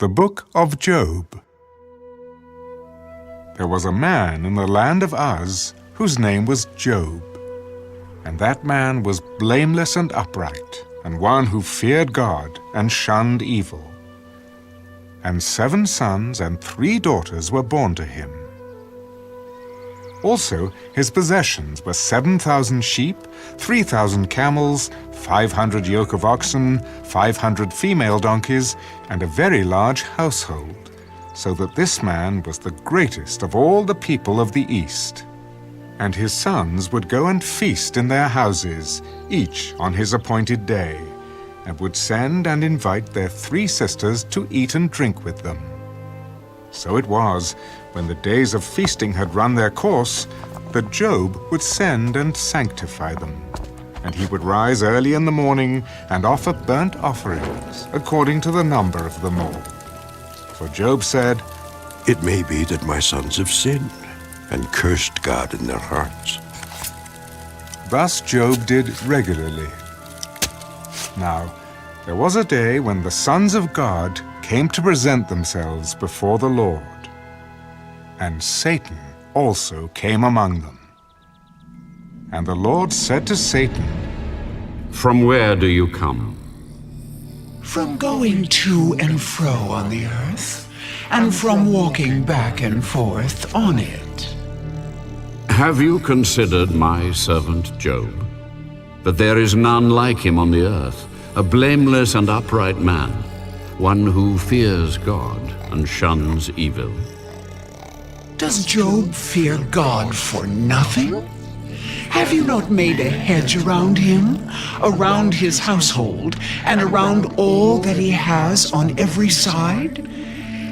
The Book of Job. There was a man in the land of Uz whose name was Job. And that man was blameless and upright, and one who feared God and shunned evil. And 7 sons and 3 daughters were born to him. Also, his possessions were 7,000 sheep, 3,000 camels, 500 yoke of oxen, 500 female donkeys, and a very large household, so that this man was the greatest of all the people of the East. And his sons would go and feast in their houses, each on his appointed day, and would send and invite their 3 sisters to eat and drink with them. So it was, when the days of feasting had run their course, that Job would send and sanctify them. And he would rise early in the morning and offer burnt offerings, according to the number of them all. For Job said, "It may be that my sons have sinned and cursed God in their hearts." Thus Job did regularly. Now, there was a day when the sons of God came to present themselves before the Lord, and Satan also came among them. And the Lord said to Satan, "From where do you come?" "From going to and fro on the earth, and from walking back and forth on it." Have you considered my servant Job? That there is none like him on the earth, a blameless and upright man, one who fears God and shuns evil. Does Job fear God for nothing? Have you not made a hedge around him, around his household, and around all that he has on every side?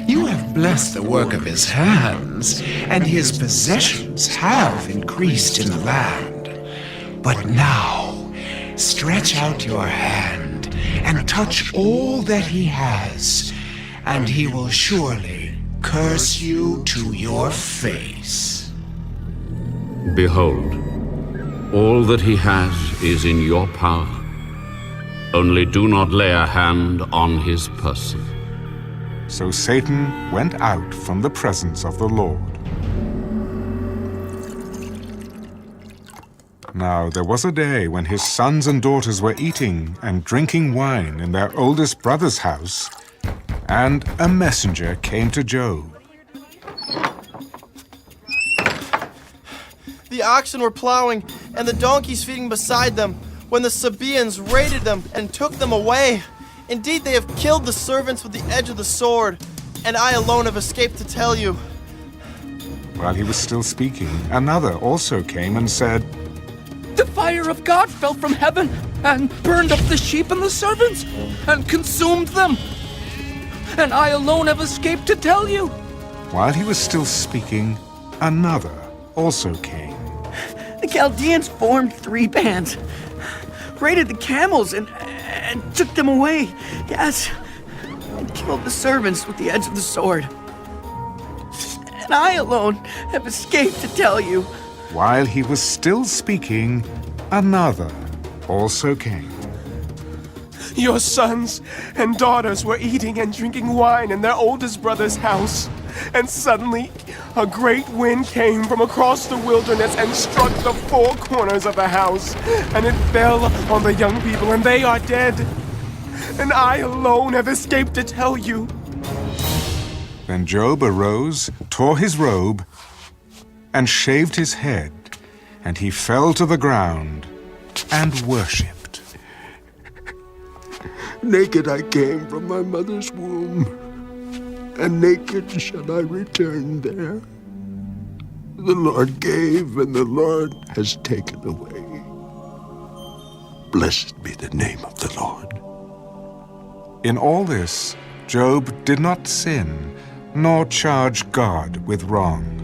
You have blessed the work of his hands, and his possessions have increased in the land. But now, stretch out your hand and touch all that he has, and he will surely curse you to your face. Behold, all that he has is in your power. Only do not lay a hand on his person. So Satan went out from the presence of the Lord. Now there was a day when his sons and daughters were eating and drinking wine in their oldest brother's house, and a messenger came to Job. The oxen were plowing, and the donkeys feeding beside them, when the Sabaeans raided them and took them away. Indeed, they have killed the servants with the edge of the sword, and I alone have escaped to tell you. While he was still speaking, another also came and said, "The fire of God fell from heaven and burned up the sheep and the servants and consumed them. And I alone have escaped to tell you." While he was still speaking, another also came. "The Chaldeans formed 3 bands, raided the camels and took them away. Yes, and killed the servants with the edge of the sword. And I alone have escaped to tell you." While he was still speaking, another also came. "Your sons and daughters were eating and drinking wine in their oldest brother's house, and suddenly a great wind came from across the wilderness and struck the 4 corners of the house, and it fell on the young people, and they are dead. And I alone have escaped to tell you." Then Job arose, tore his robe, and shaved his head, and he fell to the ground and worshipped. Naked I came from my mother's womb, and naked shall I return there. The Lord gave, and the Lord has taken away. Blessed be the name of the Lord. In all this, Job did not sin, nor charge God with wrong.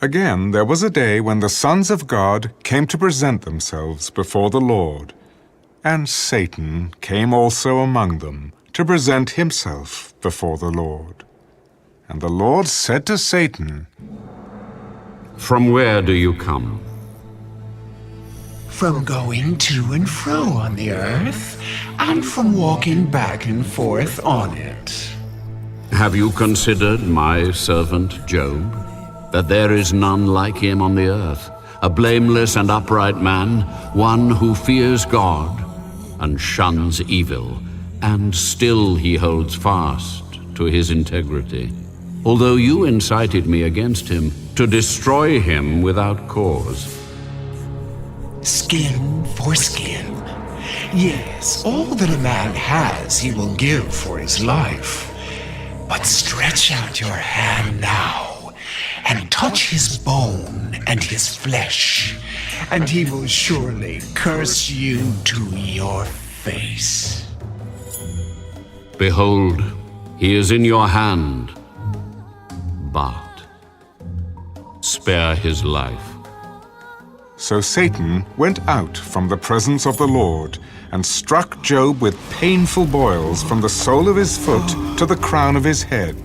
Again, there was a day when the sons of God came to present themselves before the Lord, and Satan came also among them to present himself before the Lord. And the Lord said to Satan, From where do you come? From going to and fro on the earth, and from walking back and forth on it. Have you considered my servant Job? That there is none like him on the earth, a blameless and upright man, one who fears God and shuns evil, and still he holds fast to his integrity. Although you incited me against him to destroy him without cause. Skin for skin. Yes, all that a man has he will give for his life. But stretch out your hand now, and touch his bone and his flesh, and he will surely curse you to your face. Behold, he is in your hand, but spare his life. So Satan went out from the presence of the Lord and struck Job with painful boils from the sole of his foot to the crown of his head.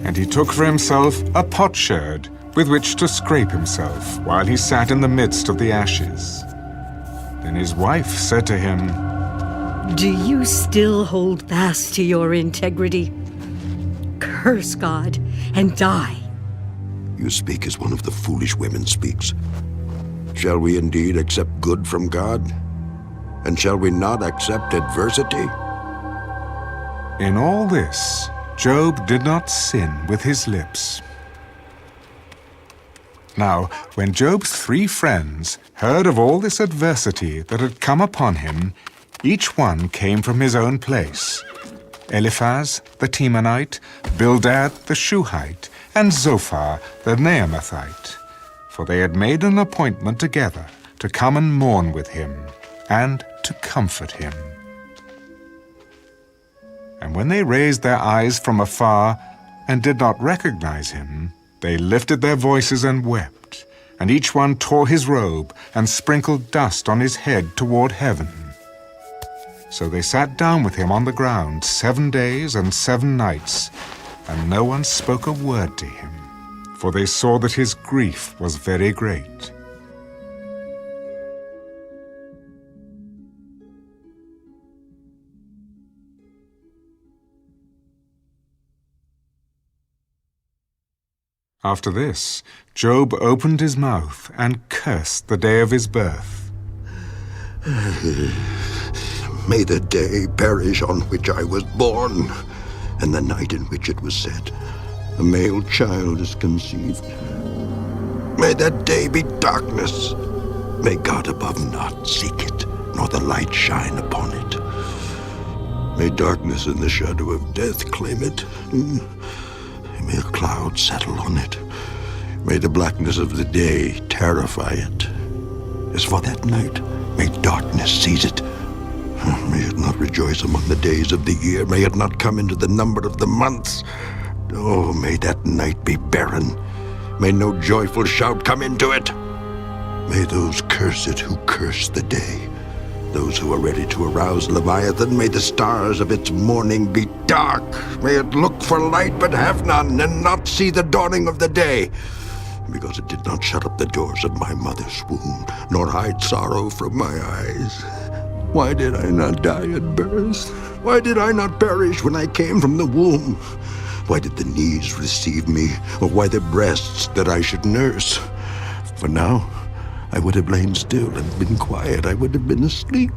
And he took for himself a potsherd with which to scrape himself while he sat in the midst of the ashes. Then his wife said to him, Do you still hold fast to your integrity? Curse God and die. You speak as one of the foolish women speaks. Shall we indeed accept good from God? And shall we not accept adversity? In all this, Job did not sin with his lips. Now, when Job's 3 friends heard of all this adversity that had come upon him, each one came from his own place. Eliphaz the Temanite, Bildad the Shuhite, and Zophar the Naamathite, for they had made an appointment together to come and mourn with him, and to comfort him. And when they raised their eyes from afar, and did not recognize him, they lifted their voices and wept, and each one tore his robe, and sprinkled dust on his head toward heaven. So they sat down with him on the ground 7 days and 7 nights, and no one spoke a word to him, for they saw that his grief was very great. After this, Job opened his mouth and cursed the day of his birth. May the day perish on which I was born, and the night in which it was said, a male child is conceived. May that day be darkness. May God above not seek it, nor the light shine upon it. May darkness and the shadow of death claim it. May a cloud settle on it. May the blackness of the day terrify it. As for that night, may darkness seize it. May it not rejoice among the days of the year. May it not come into the number of the months. Oh, may that night be barren. May no joyful shout come into it. May those curse it who curse the day. Those who are ready to arouse Leviathan, may the stars of its morning be dark. May it look for light but have none, and not see the dawning of the day. Because it did not shut up the doors of my mother's womb, nor hide sorrow from my eyes. Why did I not die at birth? Why did I not perish when I came from the womb? Why did the knees receive me, or why the breasts that I should nurse? For now, I would have lain still and been quiet. I would have been asleep.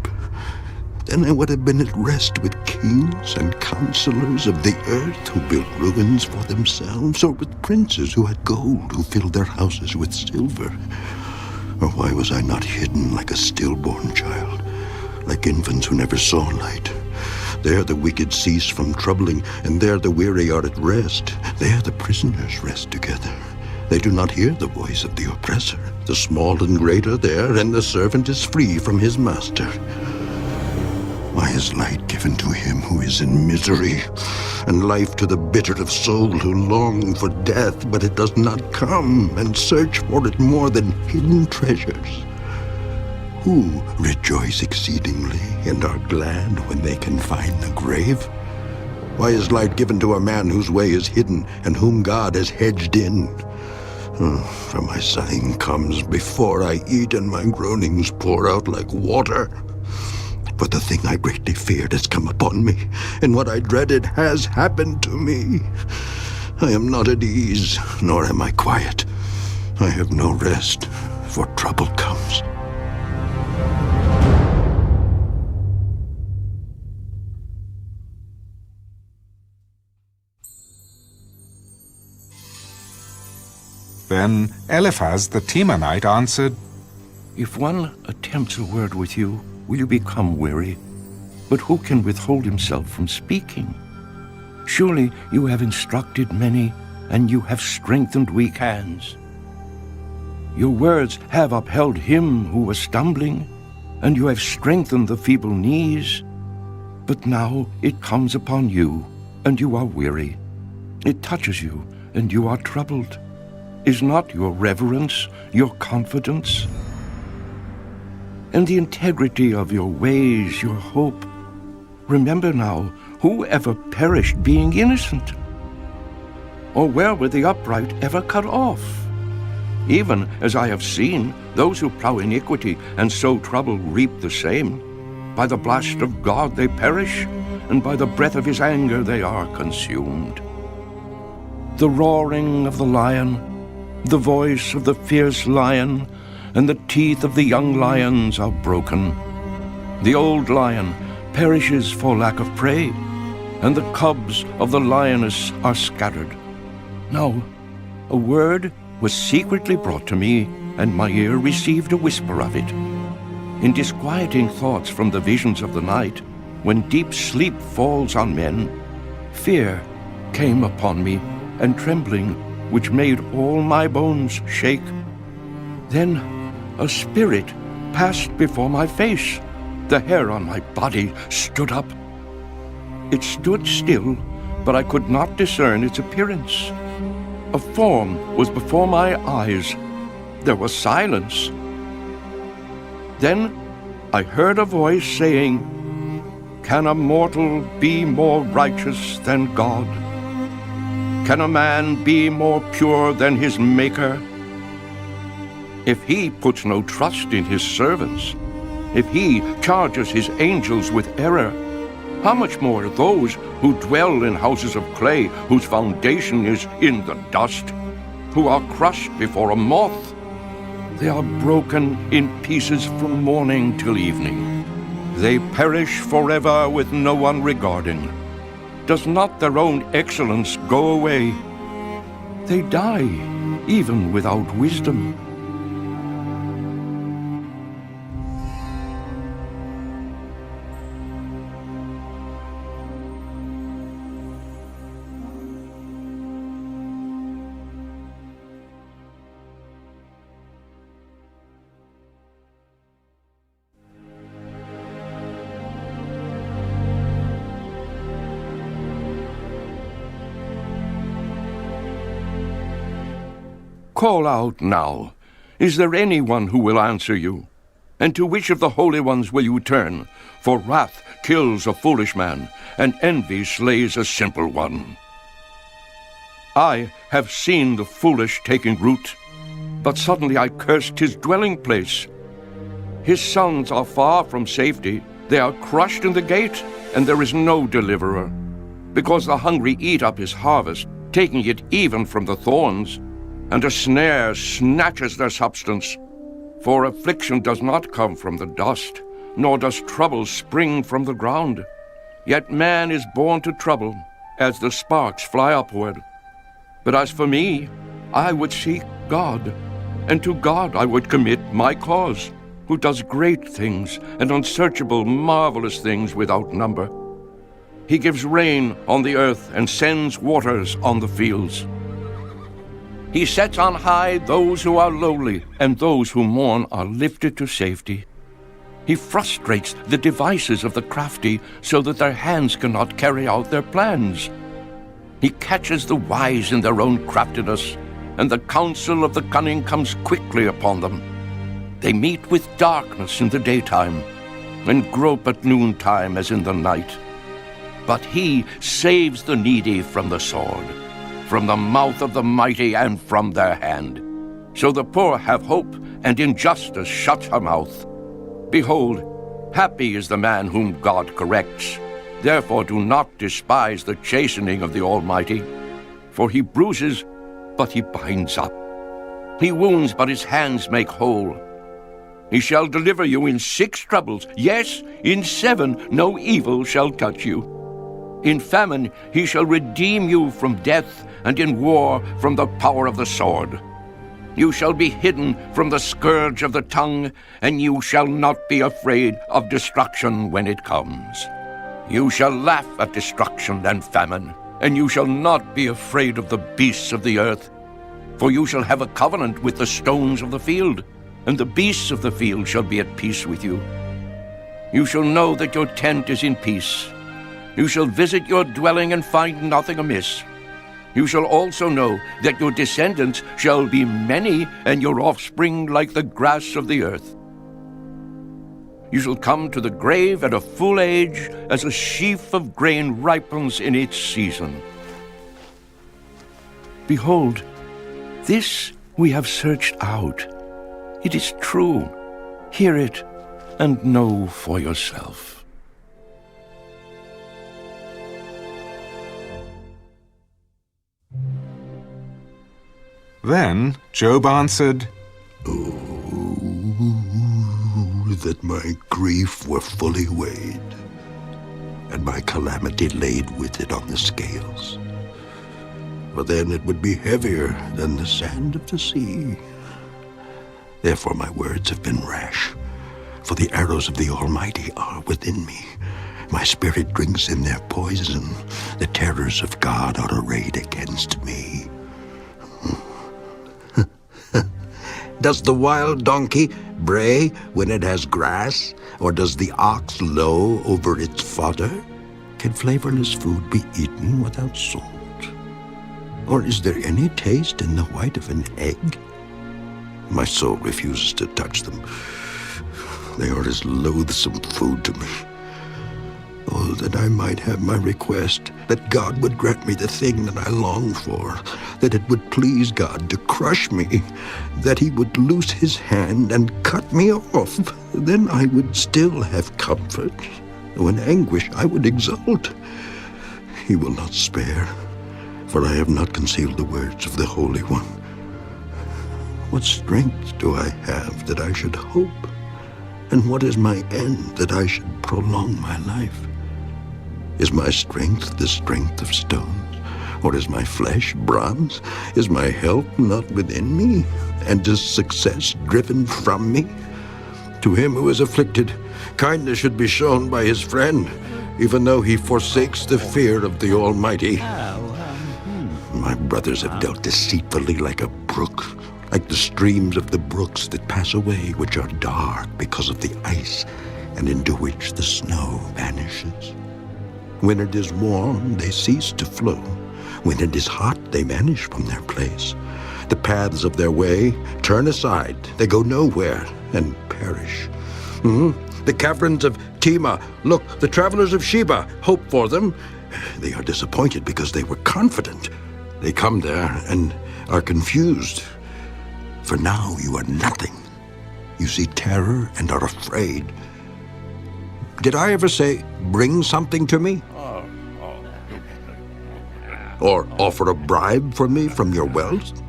Then I would have been at rest with kings and counselors of the earth who built ruins for themselves, or with princes who had gold, who filled their houses with silver. Or why was I not hidden like a stillborn child, like infants who never saw light? There the wicked cease from troubling, and there the weary are at rest. There the prisoners rest together. They do not hear the voice of the oppressor. The small and great are there, and the servant is free from his master. Why is light given to him who is in misery, and life to the bitter of soul who long for death, but it does not come, and search for it more than hidden treasures? Who rejoice exceedingly and are glad when they can find the grave? Why is light given to a man whose way is hidden and whom God has hedged in? For my sighing comes before I eat, and my groanings pour out like water. For the thing I greatly feared has come upon me, and what I dreaded has happened to me. I am not at ease, nor am I quiet. I have no rest, for trouble comes. Then Eliphaz the Temanite answered, If one attempts a word with you, will you become weary? But who can withhold himself from speaking? Surely you have instructed many, and you have strengthened weak hands. Your words have upheld him who was stumbling, and you have strengthened the feeble knees. But now it comes upon you, and you are weary. It touches you, and you are troubled. Is not your reverence your confidence? And the integrity of your ways your hope? Remember now, who ever perished being innocent? Or where were the upright ever cut off? Even as I have seen, those who plow iniquity and sow trouble reap the same. By the blast of God they perish, and by the breath of his anger they are consumed. The roaring of the lion, the voice of the fierce lion, and the teeth of the young lions are broken. The old lion perishes for lack of prey, and the cubs of the lioness are scattered. Now, a word was secretly brought to me, and my ear received a whisper of it. In disquieting thoughts from the visions of the night, when deep sleep falls on men, fear came upon me, and trembling, which made all my bones shake. Then a spirit passed before my face. The hair on my body stood up. It stood still, but I could not discern its appearance. A form was before my eyes. There was silence. Then I heard a voice saying, Can a mortal be more righteous than God? Can a man be more pure than his Maker? If he puts no trust in his servants, if he charges his angels with error, how much more those who dwell in houses of clay, whose foundation is in the dust, who are crushed before a moth? They are broken in pieces from morning till evening. They perish forever with no one regarding. Does not their own excellence go away? They die even without wisdom. Call out now. Is there anyone who will answer you? And to which of the holy ones will you turn? For wrath kills a foolish man, and envy slays a simple one. I have seen the foolish taking root, but suddenly I cursed his dwelling place. His sons are far from safety. They are crushed in the gate, and there is no deliverer. Because the hungry eat up his harvest, taking it even from the thorns, and a snare snatches their substance. For affliction does not come from the dust, nor does trouble spring from the ground. Yet man is born to trouble, as the sparks fly upward. But as for me, I would seek God, and to God I would commit my cause, who does great things and unsearchable, marvelous things without number. He gives rain on the earth and sends waters on the fields. He sets on high those who are lowly, and those who mourn are lifted to safety. He frustrates the devices of the crafty, so that their hands cannot carry out their plans. He catches the wise in their own craftiness, and the counsel of the cunning comes quickly upon them. They meet with darkness in the daytime, and grope at noontime as in the night. but he saves the needy from the sword, from the mouth of the mighty and from their hand. So the poor have hope, and injustice shuts her mouth. Behold, happy is the man whom God corrects. Therefore do not despise the chastening of the Almighty, for he bruises, but he binds up. He wounds, but his hands make whole. He shall deliver you in 6 troubles. Yes, in 7 no evil shall touch you. In famine he shall redeem you from death, and in war from the power of the sword. You shall be hidden from the scourge of the tongue, and you shall not be afraid of destruction when it comes. You shall laugh at destruction and famine, and you shall not be afraid of the beasts of the earth. For you shall have a covenant with the stones of the field, and the beasts of the field shall be at peace with you. You shall know that your tent is in peace. You shall visit your dwelling and find nothing amiss. You shall also know that your descendants shall be many, and your offspring like the grass of the earth. You shall come to the grave at a full age, as a sheaf of grain ripens in its season. Behold, this we have searched out. It is true. Hear it, and know for yourself. Then Job answered, Oh, that my grief were fully weighed, and my calamity laid with it on the scales. For then it would be heavier than the sand of the sea. Therefore my words have been rash, for the arrows of the Almighty are within me. My spirit drinks in their poison. The terrors of God are arrayed against me. Does the wild donkey bray when it has grass, or does the ox low over its fodder? Can flavorless food be eaten without salt? Or is there any taste in the white of an egg? My soul refuses to touch them. They are as loathsome food to me. Oh, that I might have my request, that God would grant me the thing that I long for, that it would please God to crush me, that he would loose his hand and cut me off. Then I would still have comfort, though in anguish I would exult. He will not spare, for I have not concealed the words of the Holy One. What strength do I have that I should hope? And what is my end that I should prolong my life? Is my strength the strength of stones? Or is my flesh bronze? Is my help not within me? And is success driven from me? To him who is afflicted, kindness should be shown by his friend, even though he forsakes the fear of the Almighty. My brothers have dealt deceitfully like a brook, like the streams of the brooks that pass away, which are dark because of the ice, and into which the snow vanishes. When it is warm, they cease to flow. When it is hot, they vanish from their place. The paths of their way turn aside. They go nowhere and perish. The caverns of Tema, look, the travelers of Sheba, hope for them. They are disappointed because they were confident. They come there and are confused. For now you are nothing. You see terror and are afraid. Did I ever say, bring something to me? Or offer a bribe for me from your wealth?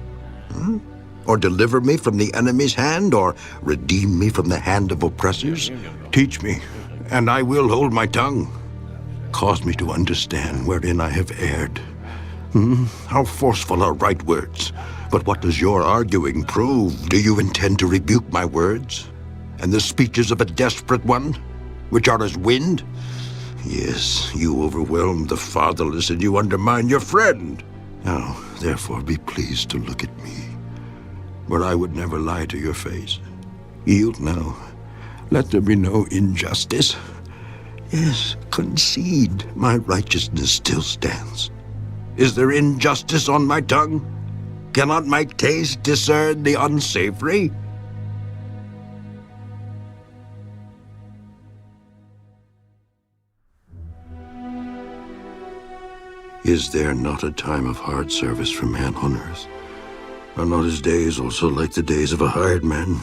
Or deliver me from the enemy's hand? Or redeem me from the hand of oppressors? Teach me, and I will hold my tongue. Cause me to understand wherein I have erred. How forceful are right words. But what does your arguing prove? Do you intend to rebuke my words? And the speeches of a desperate one, which are as wind? Yes, you overwhelm the fatherless and you undermine your friend. Now, therefore, be pleased to look at me, for I would never lie to your face. Yield now. Let there be no injustice. Yes, concede. My righteousness still stands. Is there injustice on my tongue? Cannot my taste discern the unsavory? Is there not a time of hard service for man on earth? Are not his days also like the days of a hired man?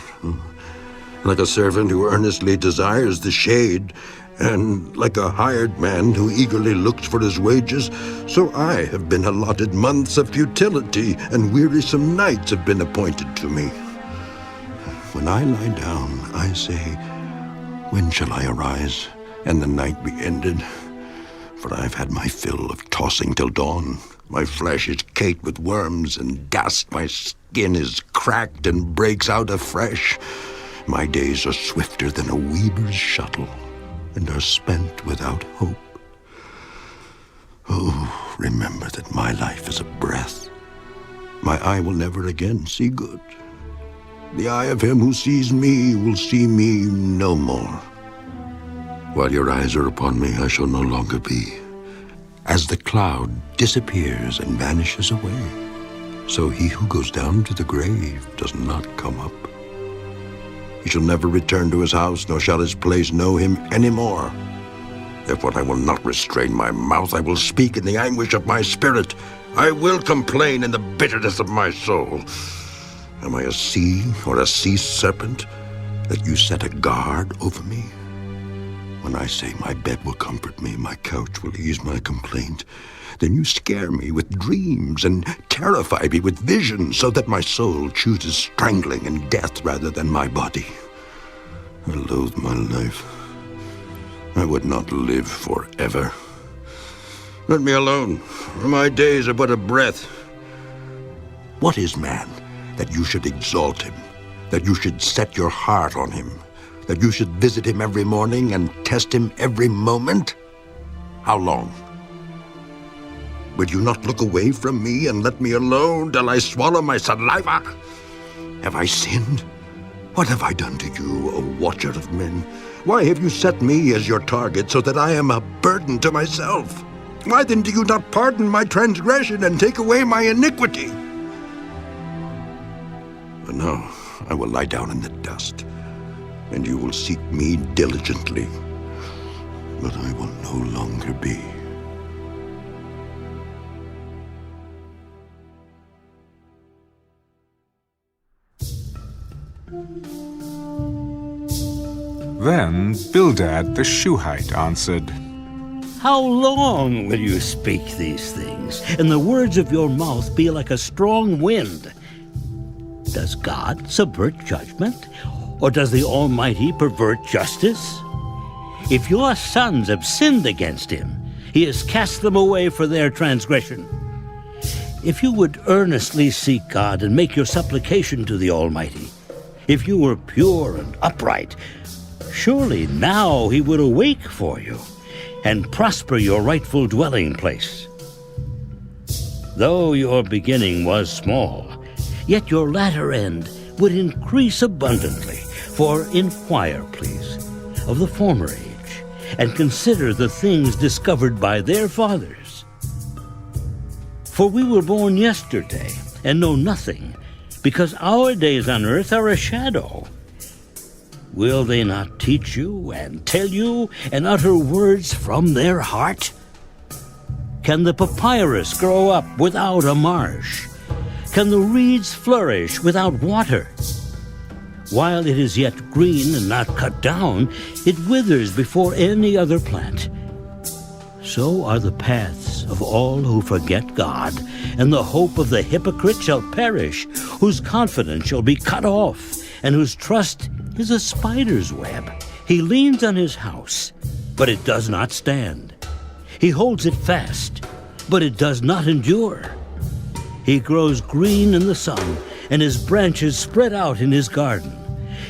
Like a servant who earnestly desires the shade, and like a hired man who eagerly looks for his wages, so I have been allotted months of futility, and wearisome nights have been appointed to me. When I lie down, I say, when shall I arise, and the night be ended? For I've had my fill of tossing till dawn. My flesh is caked with worms and dust. My skin is cracked and breaks out afresh. My days are swifter than a weaver's shuttle, and are spent without hope. Oh, remember that my life is a breath. My eye will never again see good. The eye of him who sees me will see me no more. While your eyes are upon me, I shall no longer be. As the cloud disappears and vanishes away, so he who goes down to the grave does not come up. He shall never return to his house, nor shall his place know him any more. Therefore I will not restrain my mouth. I will speak in the anguish of my spirit. I will complain in the bitterness of my soul. Am I a sea or a sea serpent that you set a guard over me? When I say my bed will comfort me, my couch will ease my complaint, then you scare me with dreams and terrify me with visions, so that my soul chooses strangling and death rather than my body. I loathe my life. I would not live forever. Let me alone, for my days are but a breath. What is man, that you should exalt him, that you should set your heart on him, that you should visit him every morning and test him every moment? How long? Would you not look away from me and let me alone till I swallow my saliva? Have I sinned? What have I done to you, O watcher of men? Why have you set me as your target, so that I am a burden to myself? Why then do you not pardon my transgression and take away my iniquity? But now I will lie down in the dust, and you will seek me diligently, but I will no longer be. Then Bildad the Shuhite answered, How long will you speak these things, and the words of your mouth be like a strong wind? Does God subvert judgment, or does the Almighty pervert justice? If your sons have sinned against him, he has cast them away for their transgression. If you would earnestly seek God and make your supplication to the Almighty, if you were pure and upright, surely now he would awake for you and prosper your rightful dwelling place. Though your beginning was small, yet your latter end would increase abundantly. For inquire, please, of the former age, and consider the things discovered by their fathers. For we were born yesterday, and know nothing, because our days on earth are a shadow. Will they not teach you, and tell you, and utter words from their heart? Can the papyrus grow up without a marsh? Can the reeds flourish without water? While it is yet green and not cut down, it withers before any other plant. So are the paths of all who forget God, and the hope of the hypocrite shall perish, whose confidence shall be cut off, and whose trust is a spider's web. He leans on his house, but it does not stand. He holds it fast, but it does not endure. He grows green in the sun, and his branches spread out in his garden.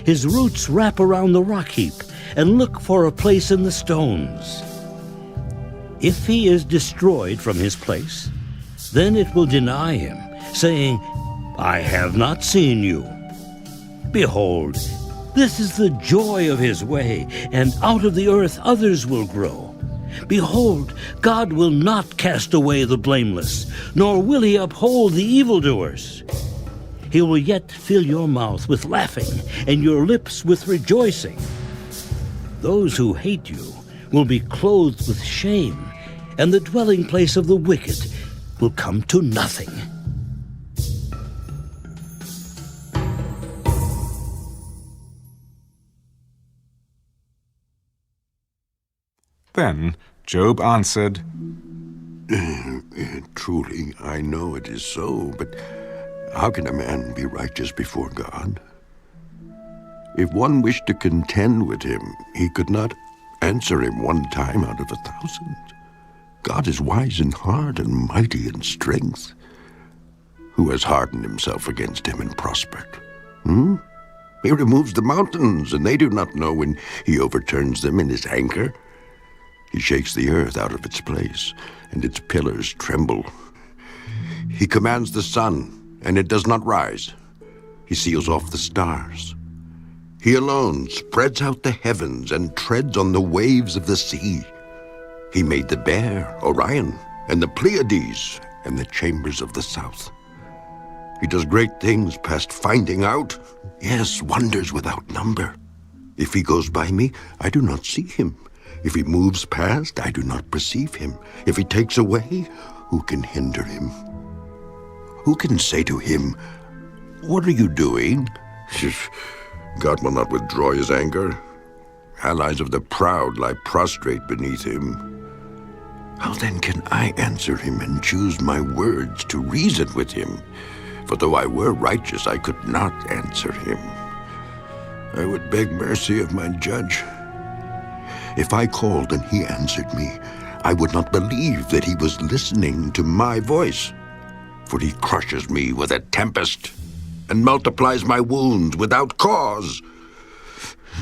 His roots wrap around the rock heap and look for a place in the stones. If he is destroyed from his place, then it will deny him, saying, I have not seen you. Behold, this is the joy of his way, and out of the earth others will grow. Behold, God will not cast away the blameless, nor will he uphold the evildoers. He will yet fill your mouth with laughing, and your lips with rejoicing. Those who hate you will be clothed with shame, and the dwelling place of the wicked will come to nothing. Then Job answered, Truly, I know it is so, but how can a man be righteous before God? If one wished to contend with him, he could not answer him one time out of 1,000. God is wise in heart and mighty in strength. Who has hardened himself against him and prospered? He removes the mountains, and they do not know when he overturns them in his anger. He shakes the earth out of its place, and its pillars tremble. He commands the sun, and it does not rise. He seals off the stars. He alone spreads out the heavens and treads on the waves of the sea. He made the Bear, Orion, and the Pleiades, and the chambers of the south. He does great things past finding out, yes, wonders without number. If he goes by me, I do not see him. If he moves past, I do not perceive him. If he takes away, who can hinder him? Who can say to him, what are you doing? God will not withdraw his anger. Allies of the proud lie prostrate beneath him. How then can I answer him and choose my words to reason with him? For though I were righteous, I could not answer him. I would beg mercy of my judge. If I called and he answered me, I would not believe that he was listening to my voice. For he crushes me with a tempest and multiplies my wounds without cause.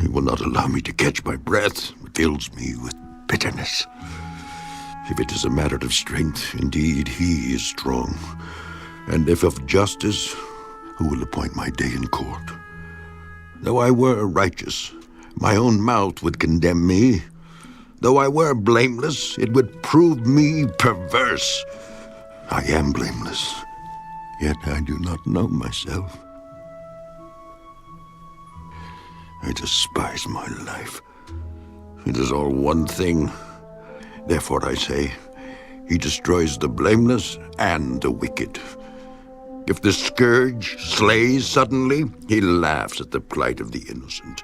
He will not allow me to catch my breath, fills me with bitterness. If it is a matter of strength, indeed he is strong. And if of justice, who will appoint my day in court? Though I were righteous, my own mouth would condemn me. Though I were blameless, it would prove me perverse. I am blameless, yet I do not know myself. I despise my life. It is all one thing. Therefore I say, he destroys the blameless and the wicked. If the scourge slays suddenly, he laughs at the plight of the innocent.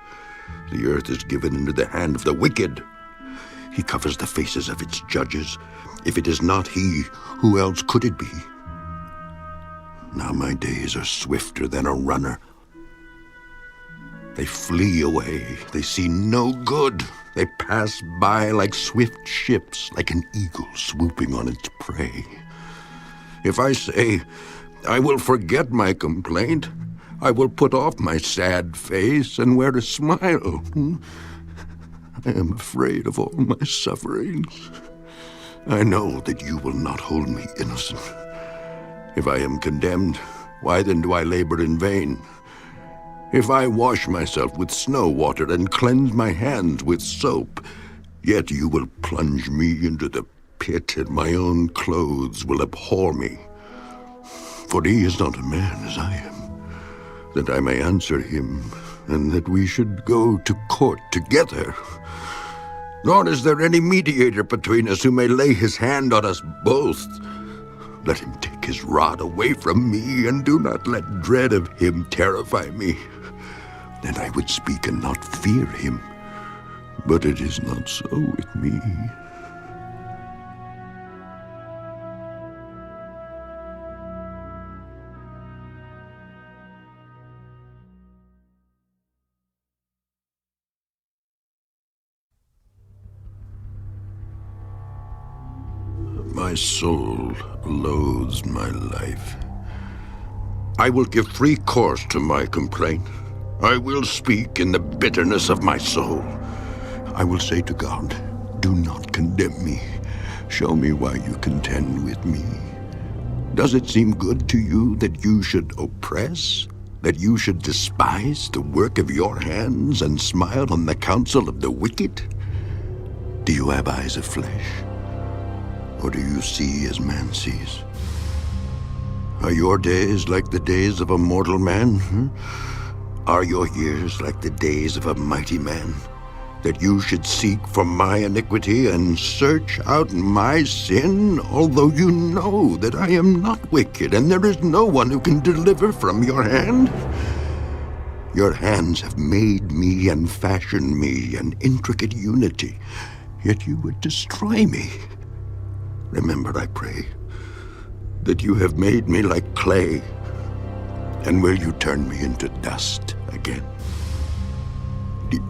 The earth is given into the hand of the wicked. He covers the faces of its judges. If it is not he, who else could it be? Now my days are swifter than a runner. They flee away. They see no good. They pass by like swift ships, like an eagle swooping on its prey. If I say, I will forget my complaint, I will put off my sad face and wear a smile. I am afraid of all my sufferings. I know that you will not hold me innocent. If I am condemned, why then do I labor in vain? If I wash myself with snow water and cleanse my hands with soap, yet you will plunge me into the pit, and my own clothes will abhor me. For he is not a man as I am, that I may answer him, and that we should go to court together. Nor is there any mediator between us who may lay his hand on us both. Let him take his rod away from me, and do not let dread of him terrify me. Then I would speak and not fear him. But it is not so with me. My soul loathes my life. I will give free course to my complaint. I will speak in the bitterness of my soul. I will say to God, do not condemn me. Show me why you contend with me. Does it seem good to you that you should oppress, that you should despise the work of your hands and smile on the counsel of the wicked? Do you have eyes of flesh? Or do you see as man sees? Are your days like the days of a mortal man? Are your years like the days of a mighty man? that you should seek for my iniquity and search out my sin, although you know that I am not wicked, and there is no one who can deliver from your hand? Your hands have made me and fashioned me in intricate unity, yet you would destroy me. Remember, I pray, that you have made me like clay, and will you turn me into dust again?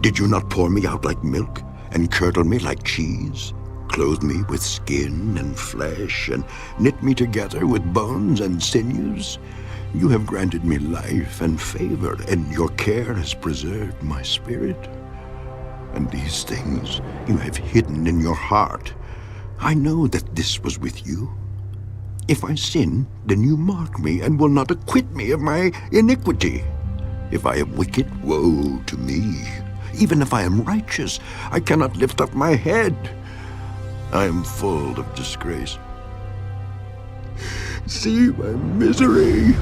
Did you not pour me out like milk, and curdle me like cheese, clothe me with skin and flesh, and knit me together with bones and sinews? You have granted me life and favor, and your care has preserved my spirit. And these things you have hidden in your heart. I know that this was with you. If I sin, then you mark me, and will not acquit me of my iniquity. If I am wicked, woe to me. Even if I am righteous, I cannot lift up my head. I am full of disgrace. See my misery.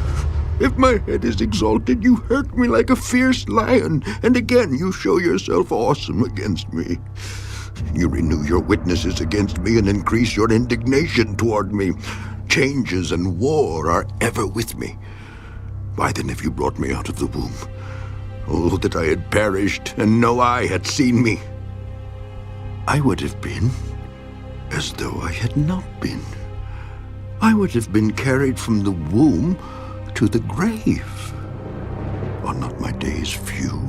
If my head is exalted, you hurt me like a fierce lion, and again you show yourself awesome against me. You renew your witnesses against me and increase your indignation toward me. Changes and war are ever with me. Why then have you brought me out of the womb? Oh, that I had perished, and no eye had seen me. I would have been as though I had not been. I would have been carried from the womb to the grave. Are not my days few?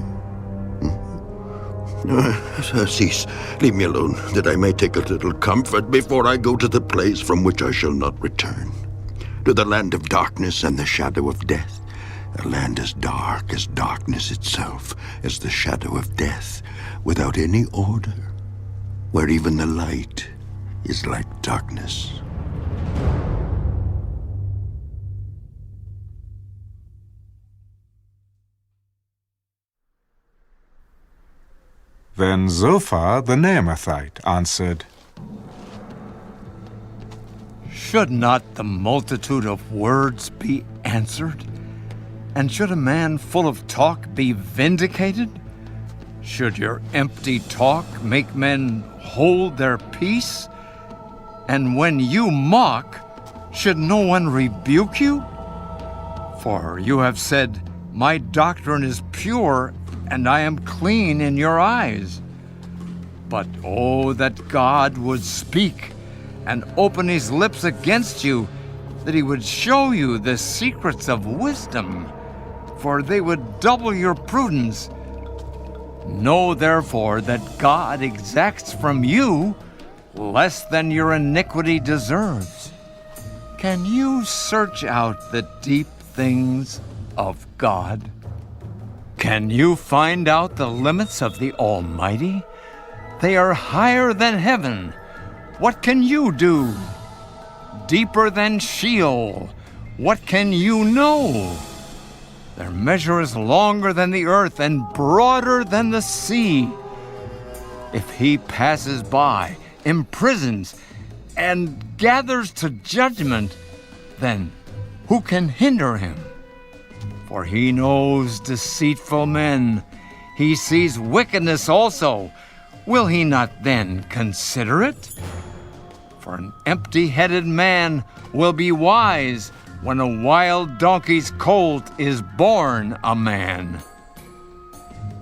Cease. Leave me alone, that I may take a little comfort before I go to the place from which I shall not return, to the land of darkness and the shadow of death. A land as dark as darkness itself, as the shadow of death, without any order, where even the light is like darkness. Then Zophar the Naamathite answered, Should not the multitude of words be answered? And should a man full of talk be vindicated? Should your empty talk make men hold their peace? And when you mock, should no one rebuke you? For you have said, My doctrine is pure, and I am clean in your eyes. But oh, that God would speak and open his lips against you, that he would show you the secrets of wisdom, for they would double your prudence. Know therefore that God exacts from you less than your iniquity deserves. Can you search out the deep things of God? Can you find out the limits of the Almighty? They are higher than heaven. What can you do? Deeper than Sheol. What can you know? Their measure is longer than the earth and broader than the sea. If he passes by, imprisons, and gathers to judgment, then who can hinder him? For he knows deceitful men. He sees wickedness also. Will he not then consider it? For an empty-headed man will be wise when a wild donkey's colt is born a man.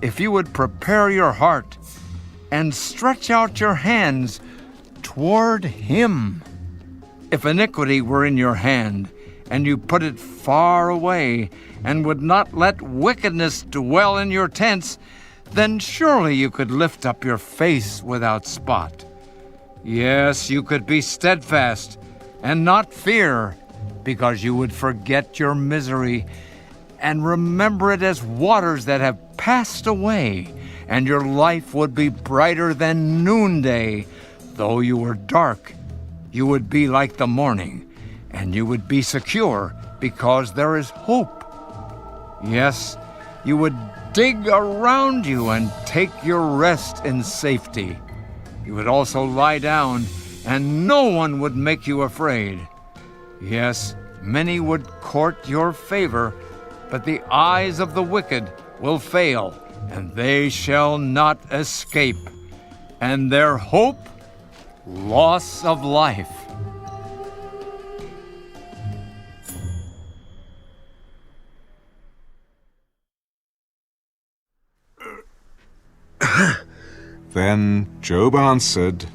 If you would prepare your heart and stretch out your hands toward him. If iniquity were in your hand, and you put it far away, and would not let wickedness dwell in your tents, then surely you could lift up your face without spot. Yes, you could be steadfast and not fear, because you would forget your misery and remember it as waters that have passed away, and your life would be brighter than noonday. Though you were dark, you would be like the morning, and you would be secure because there is hope. Yes, you would dig around you and take your rest in safety. You would also lie down, and no one would make you afraid. Yes, many would court your favor, but the eyes of the wicked will fail, and they shall not escape, and their hope, loss of life. Then Job answered,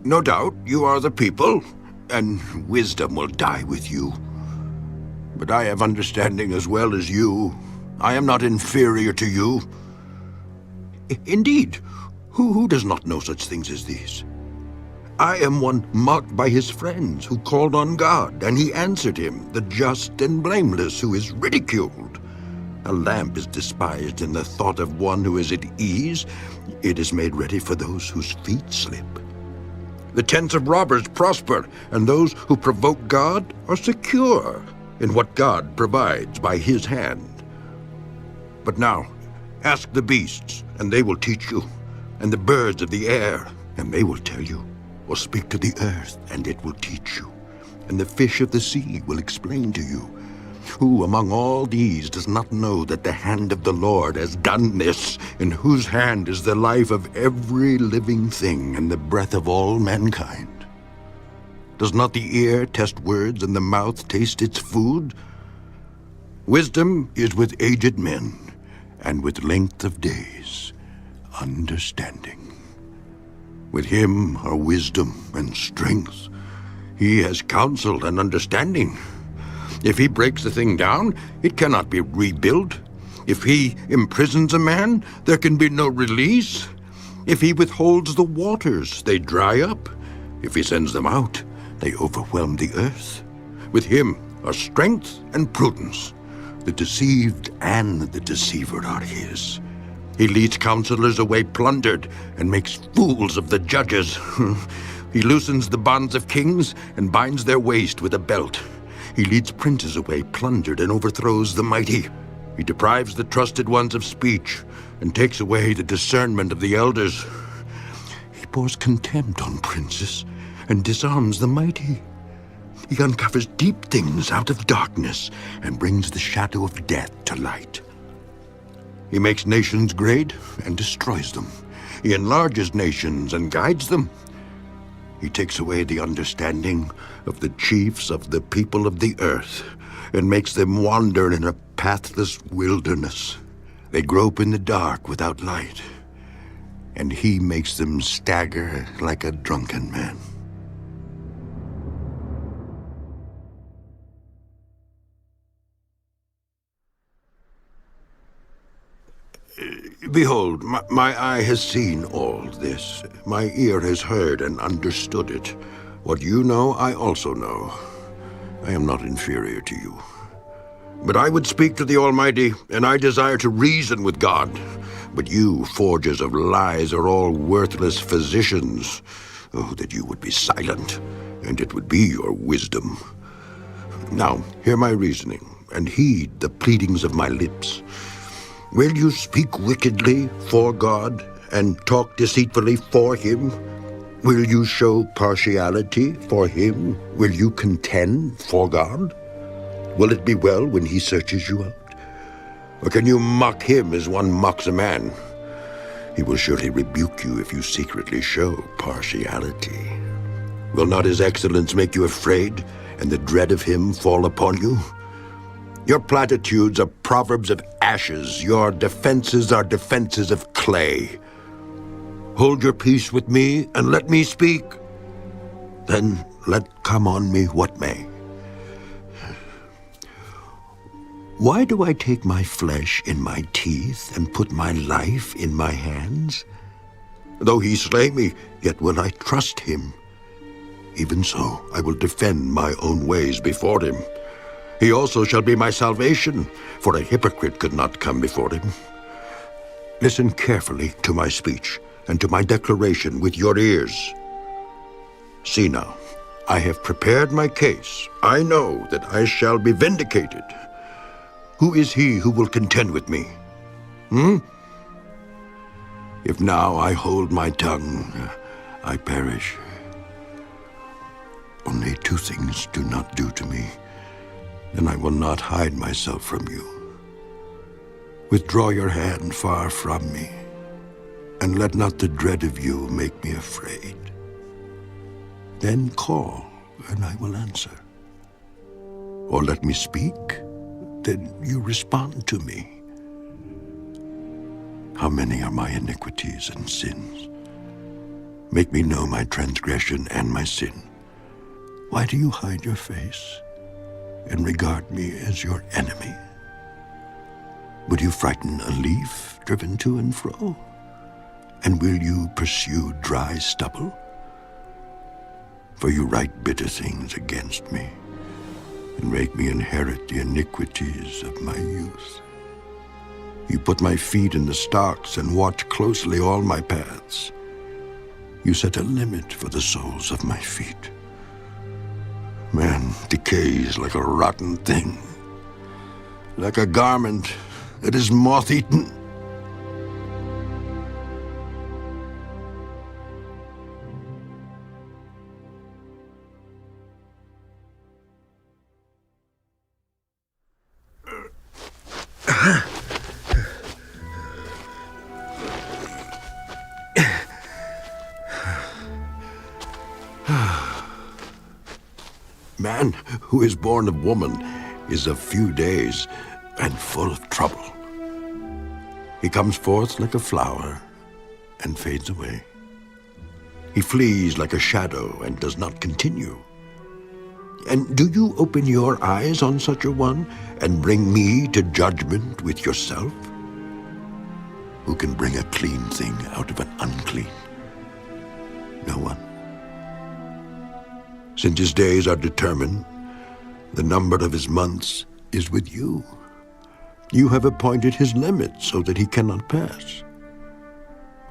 No doubt you are the people, and wisdom will die with you. But I have understanding as well as you. I am not inferior to you. Indeed, who does not know such things as these? I am one mocked by his friends who called on God, and he answered him, the just and blameless who is ridiculed. A lamp is despised in the thought of one who is at ease. It is made ready for those whose feet slip. The tents of robbers prosper, and those who provoke God are secure in what God provides by his hand. But now, ask the beasts, and they will teach you, and the birds of the air, and they will tell you, or speak to the earth, and it will teach you, and the fish of the sea will explain to you. Who among all these does not know that the hand of the Lord has done this, in whose hand is the life of every living thing and the breath of all mankind? Does not the ear test words and the mouth taste its food? Wisdom is with aged men, and with length of days, understanding. With him are wisdom and strength. He has counsel and understanding. If he breaks a thing down, it cannot be rebuilt. If he imprisons a man, there can be no release. If he withholds the waters, they dry up. If he sends them out, they overwhelm the earth. With him are strength and prudence. The deceived and the deceiver are his. He leads counselors away plundered and makes fools of the judges. He loosens the bonds of kings and binds their waist with a belt. He leads princes away plundered and overthrows the mighty. He deprives the trusted ones of speech and takes away the discernment of the elders. He pours contempt on princes and disarms the mighty. He uncovers deep things out of darkness and brings the shadow of death to light. He makes nations great and destroys them. He enlarges nations and guides them. He takes away the understanding of the chiefs of the people of the earth and makes them wander in a pathless wilderness. They grope in the dark without light, and he makes them stagger like a drunken man. Behold, my eye has seen all this. My ear has heard and understood it. What you know, I also know. I am not inferior to you. But I would speak to the Almighty, and I desire to reason with God. But you, forgers of lies, are all worthless physicians. Oh, that you would be silent, and it would be your wisdom. Now, hear my reasoning, and heed the pleadings of my lips. Will you speak wickedly for God and talk deceitfully for him? Will you show partiality for him? Will you contend for God? Will it be well when he searches you out? Or can you mock him as one mocks a man? He will surely rebuke you if you secretly show partiality. Will not his excellence make you afraid, and the dread of him fall upon you? Your platitudes are proverbs of ashes. Your defenses are defenses of clay. Hold your peace with me and let me speak. Then let come on me what may. Why do I take my flesh in my teeth and put my life in my hands? Though he slay me, yet will I trust him. Even so, I will defend my own ways before him. He also shall be my salvation, for a hypocrite could not come before him. Listen carefully to my speech, and to my declaration with your ears. See now, I have prepared my case. I know that I shall be vindicated. Who is he who will contend with me? If now I hold my tongue, I perish. Only two things do not do to me, and I will not hide myself from you. Withdraw your hand far from me, and let not the dread of you make me afraid. Then call, and I will answer. Or let me speak, then you respond to me. How many are my iniquities and sins? Make me know my transgression and my sin. Why do you hide your face and regard me as your enemy? Would you frighten a leaf driven to and fro? And will you pursue dry stubble? For you write bitter things against me, and make me inherit the iniquities of my youth. You put my feet in the stocks and watch closely all my paths. You set a limit for the soles of my feet. Man decays like a rotten thing, like a garment that is moth-eaten. Man who is born of woman is of few days and full of trouble. He comes forth like a flower and fades away. He flees like a shadow and does not continue. And do you open your eyes on such a one and bring me to judgment with yourself? Who can bring a clean thing out of an unclean? No one. Since his days are determined, the number of his months is with you. You have appointed his limit so that he cannot pass.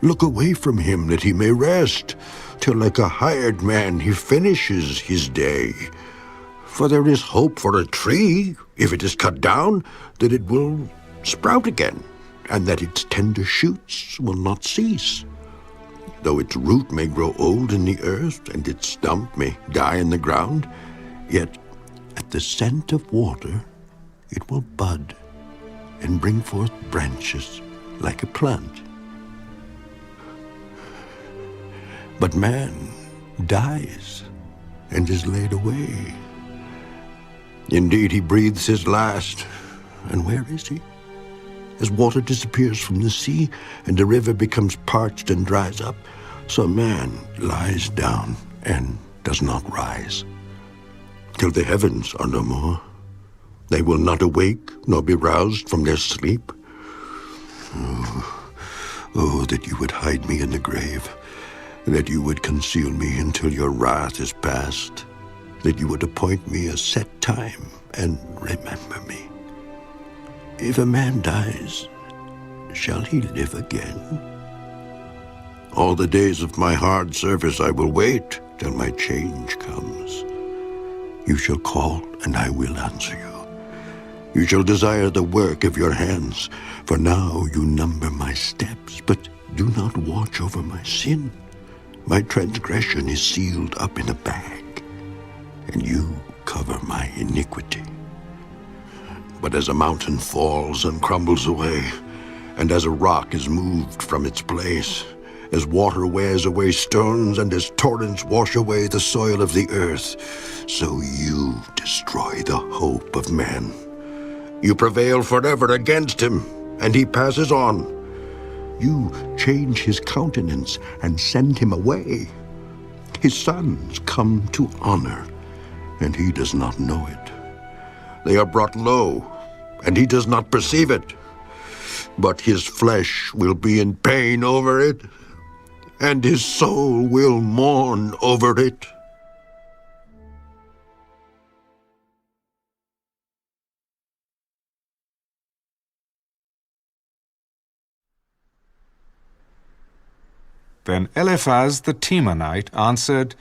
Look away from him that he may rest, till like a hired man he finishes his day. For there is hope for a tree, if it is cut down, that it will sprout again, and that its tender shoots will not cease. Though its root may grow old in the earth, and its stump may die in the ground, yet at the scent of water it will bud and bring forth branches like a plant. But man dies and is laid away. Indeed, he breathes his last, and where is he? As water disappears from the sea, and the river becomes parched and dries up, so man lies down and does not rise. Till the heavens are no more, they will not awake nor be roused from their sleep. Oh, that you would hide me in the grave, that you would conceal me until your wrath is past, that you would appoint me a set time and remember me. If a man dies, shall he live again? All the days of my hard service I will wait till my change comes. You shall call, and I will answer you. You shall desire the work of your hands, for now you number my steps, but do not watch over my sin. My transgression is sealed up in a bag, and you cover my iniquity. But as a mountain falls and crumbles away, and as a rock is moved from its place, as water wears away stones, and as torrents wash away the soil of the earth, so you destroy the hope of man. You prevail forever against him, and he passes on. You change his countenance and send him away. His sons come to honor, and he does not know it. They are brought low, and he does not perceive it. But his flesh will be in pain over it, and his soul will mourn over it. Then Eliphaz the Temanite answered,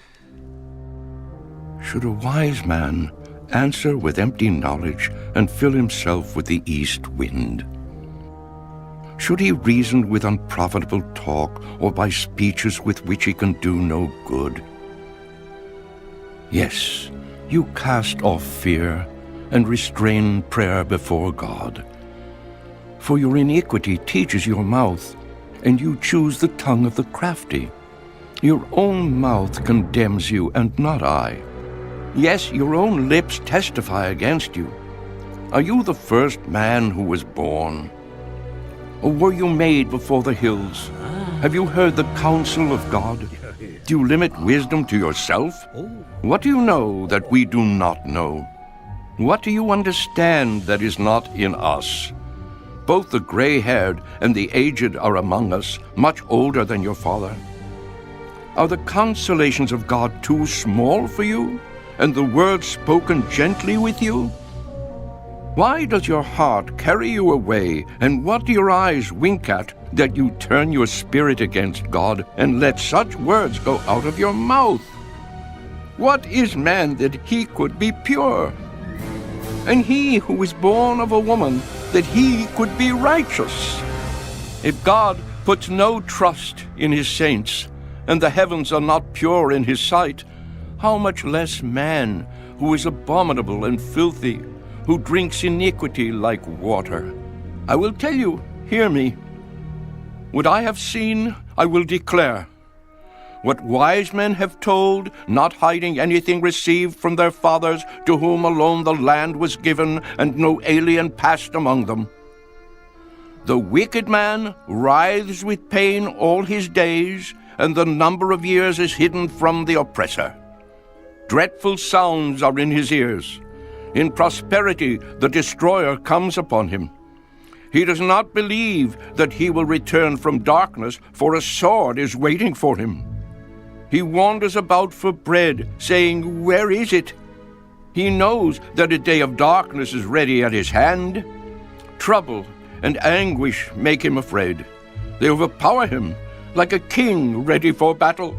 Should a wise man answer with empty knowledge and fill himself with the east wind? Should he reason with unprofitable talk, or by speeches with which he can do no good? Yes, you cast off fear and restrain prayer before God. For your iniquity teaches your mouth, and you choose the tongue of the crafty. Your own mouth condemns you, and not I. Yes, your own lips testify against you. Are you the first man who was born? Or were you made before the hills? Have you heard the counsel of God? Do you limit wisdom to yourself? What do you know that we do not know? What do you understand that is not in us? Both the gray-haired and the aged are among us, much older than your father. Are the consolations of God too small for you, and the words spoken gently with you? Why does your heart carry you away, and what do your eyes wink at, that you turn your spirit against God, and let such words go out of your mouth? What is man that he could be pure? And he who was born of a woman, that he could be righteous? If God puts no trust in his saints, and the heavens are not pure in his sight, how much less man, who is abominable and filthy, who drinks iniquity like water? I will tell you, hear me. What I have seen, I will declare. What wise men have told, not hiding anything received from their fathers, to whom alone the land was given, and no alien passed among them. The wicked man writhes with pain all his days, and the number of years is hidden from the oppressor. Dreadful sounds are in his ears. In prosperity the destroyer comes upon him. He does not believe that he will return from darkness, for a sword is waiting for him. He wanders about for bread, saying, "Where is it?" He knows that a day of darkness is ready at his hand. Trouble and anguish make him afraid. They overpower him like a king ready for battle.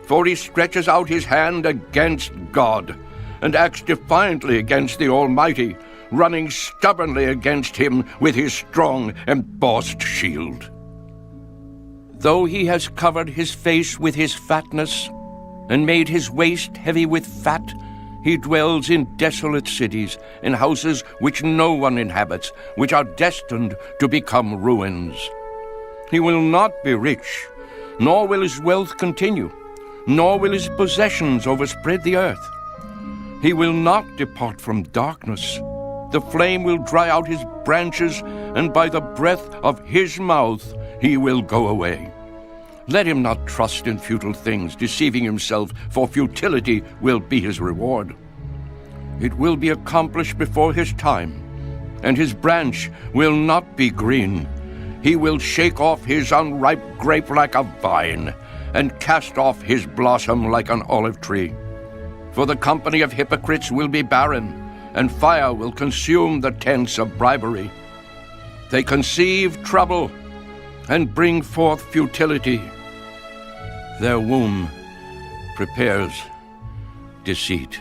For he stretches out his hand against God, and acts defiantly against the Almighty, running stubbornly against him with his strong embossed shield. Though he has covered his face with his fatness, and made his waist heavy with fat, he dwells in desolate cities, in houses which no one inhabits, which are destined to become ruins. He will not be rich, nor will his wealth continue, nor will his possessions overspread the earth. He will not depart from darkness. The flame will dry out his branches, and by the breath of his mouth he will go away. Let him not trust in futile things, deceiving himself, for futility will be his reward. It will be accomplished before his time, and his branch will not be green. He will shake off his unripe grape like a vine, and cast off his blossom like an olive tree. For the company of hypocrites will be barren, and fire will consume the tents of bribery. They conceive trouble and bring forth futility. Their womb prepares deceit.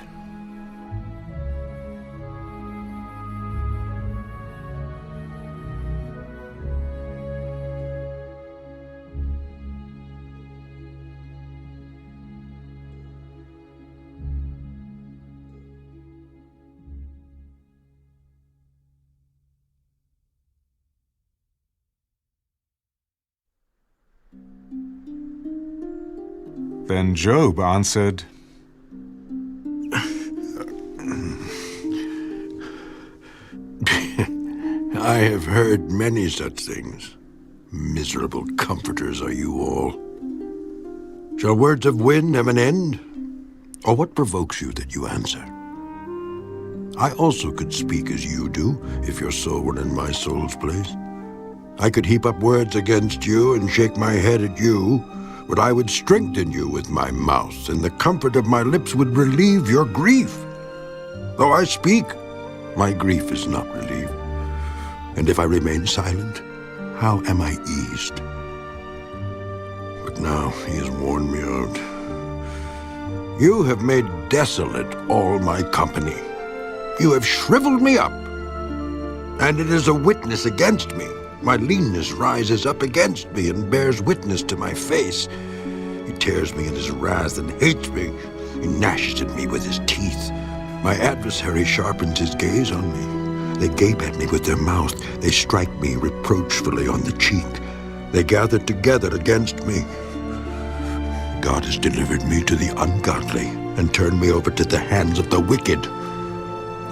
Then Job answered, I have heard many such things. Miserable comforters are you all. Shall words of wind have an end? Or what provokes you that you answer? I also could speak as you do, if your soul were in my soul's place. I could heap up words against you and shake my head at you, but I would strengthen you with my mouth, and the comfort of my lips would relieve your grief. Though I speak, my grief is not relieved. And if I remain silent, how am I eased? But now he has worn me out. You have made desolate all my company. You have shriveled me up, and it is a witness against me. My leanness rises up against me and bears witness to my face. He tears me in his wrath and hates me. He gnashes at me with his teeth. My adversary sharpens his gaze on me. They gape at me with their mouth. They strike me reproachfully on the cheek. They gather together against me. God has delivered me to the ungodly and turned me over to the hands of the wicked.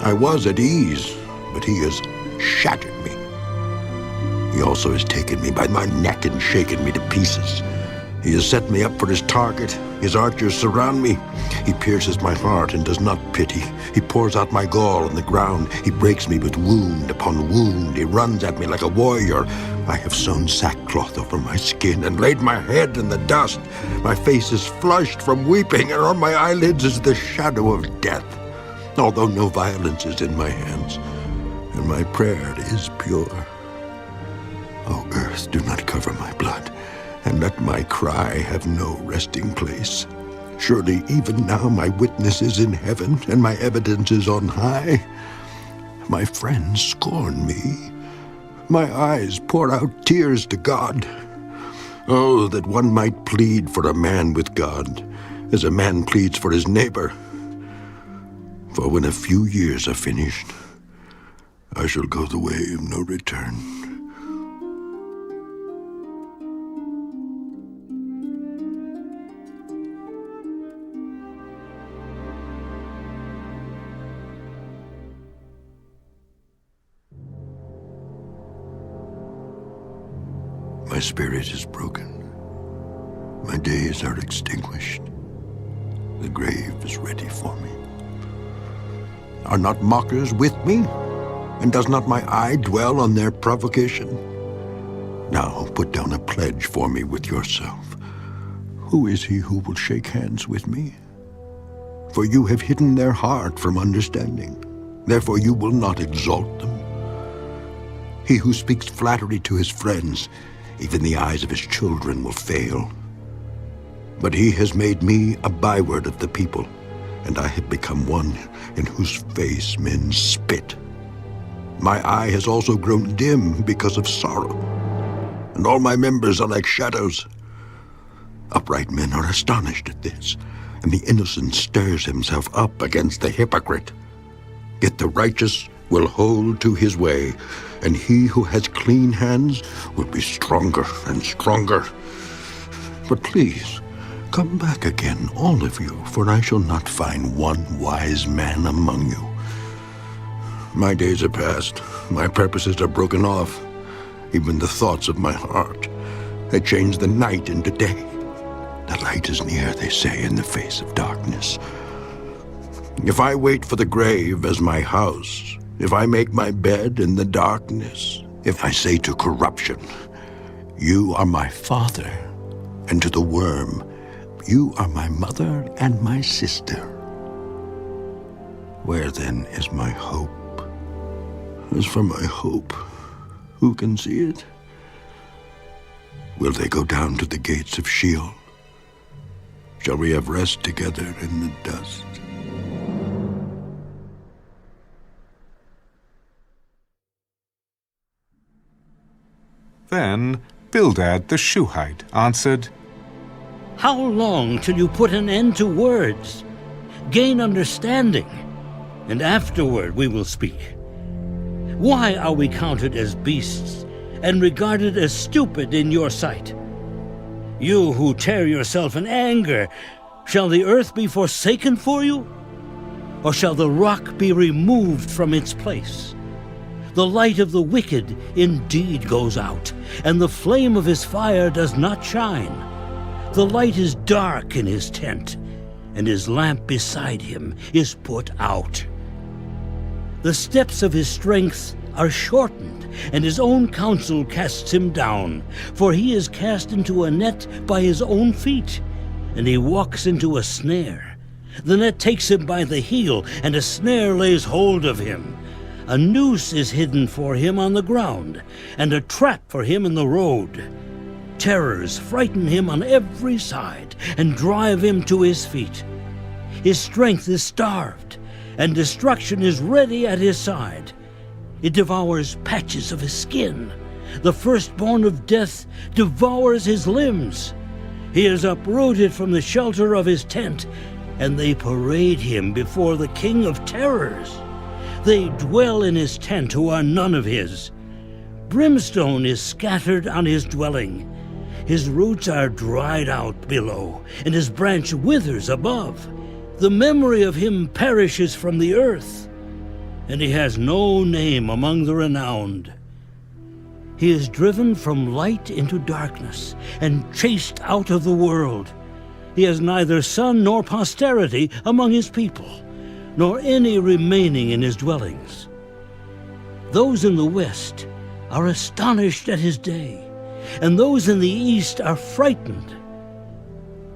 I was at ease, but he has shattered me. He also has taken me by my neck and shaken me to pieces. He has set me up for his target. His archers surround me. He pierces my heart and does not pity. He pours out my gall on the ground. He breaks me with wound upon wound. He runs at me like a warrior. I have sewn sackcloth over my skin and laid my head in the dust. My face is flushed from weeping, and on my eyelids is the shadow of death. Although no violence is in my hands, and my prayer is pure. O earth, do not cover my blood, and let my cry have no resting place. Surely even now my witness is in heaven, and my evidence is on high. My friends scorn me. My eyes pour out tears to God. Oh, that one might plead for a man with God, as a man pleads for his neighbor. For when a few years are finished, I shall go the way of no return. My spirit is broken. My days are extinguished. The grave is ready for me. Are not mockers with me? And does not my eye dwell on their provocation? Now put down a pledge for me with yourself. Who is he who will shake hands with me? For you have hidden their heart from understanding. Therefore you will not exalt them. He who speaks flattery to his friends, even the eyes of his children will fail. But he has made me a byword of the people, and I have become one in whose face men spit. My eye has also grown dim because of sorrow, and all my members are like shadows. Upright men are astonished at this, and the innocent stirs himself up against the hypocrite. Yet the righteous will hold to his way, and he who has clean hands will be stronger and stronger. But please, come back again, all of you, for I shall not find one wise man among you. My days are past, my purposes are broken off, even the thoughts of my heart. I change the night into day. The light is near, they say, in the face of darkness. If I wait for the grave as my house, if I make my bed in the darkness, if I say to corruption, you are my father, and to the worm, you are my mother and my sister, where then is my hope? As for my hope, who can see it? Will they go down to the gates of Sheol? Shall we have rest together in the dust? Then Bildad the Shuhite answered, How long till you put an end to words? Gain understanding, and afterward we will speak. Why are we counted as beasts and regarded as stupid in your sight? You who tear yourself in anger, shall the earth be forsaken for you? Or shall the rock be removed from its place? The light of the wicked indeed goes out, and the flame of his fire does not shine. The light is dark in his tent, and his lamp beside him is put out. The steps of his strength are shortened, and his own counsel casts him down. For he is cast into a net by his own feet, and he walks into a snare. The net takes him by the heel, and a snare lays hold of him. A noose is hidden for him on the ground, and a trap for him in the road. Terrors frighten him on every side, and drive him to his feet. His strength is starved, and destruction is ready at his side. It devours patches of his skin. The firstborn of death devours his limbs. He is uprooted from the shelter of his tent, and they parade him before the king of terrors. They dwell in his tent who are none of his. Brimstone is scattered on his dwelling. His roots are dried out below, and his branch withers above. The memory of him perishes from the earth, and he has no name among the renowned. He is driven from light into darkness, and chased out of the world. He has neither son nor posterity among his people, nor any remaining in his dwellings. Those in the west are astonished at his day, and those in the east are frightened.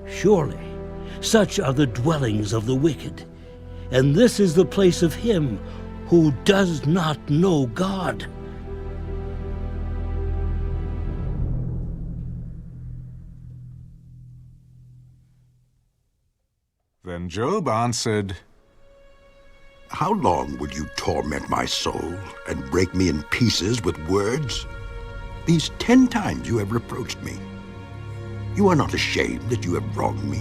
Surely such are the dwellings of the wicked, and this is the place of him who does not know God. Then Job answered, How long will you torment my soul and break me in pieces with words? These 10 times you have reproached me. You are not ashamed that you have wronged me.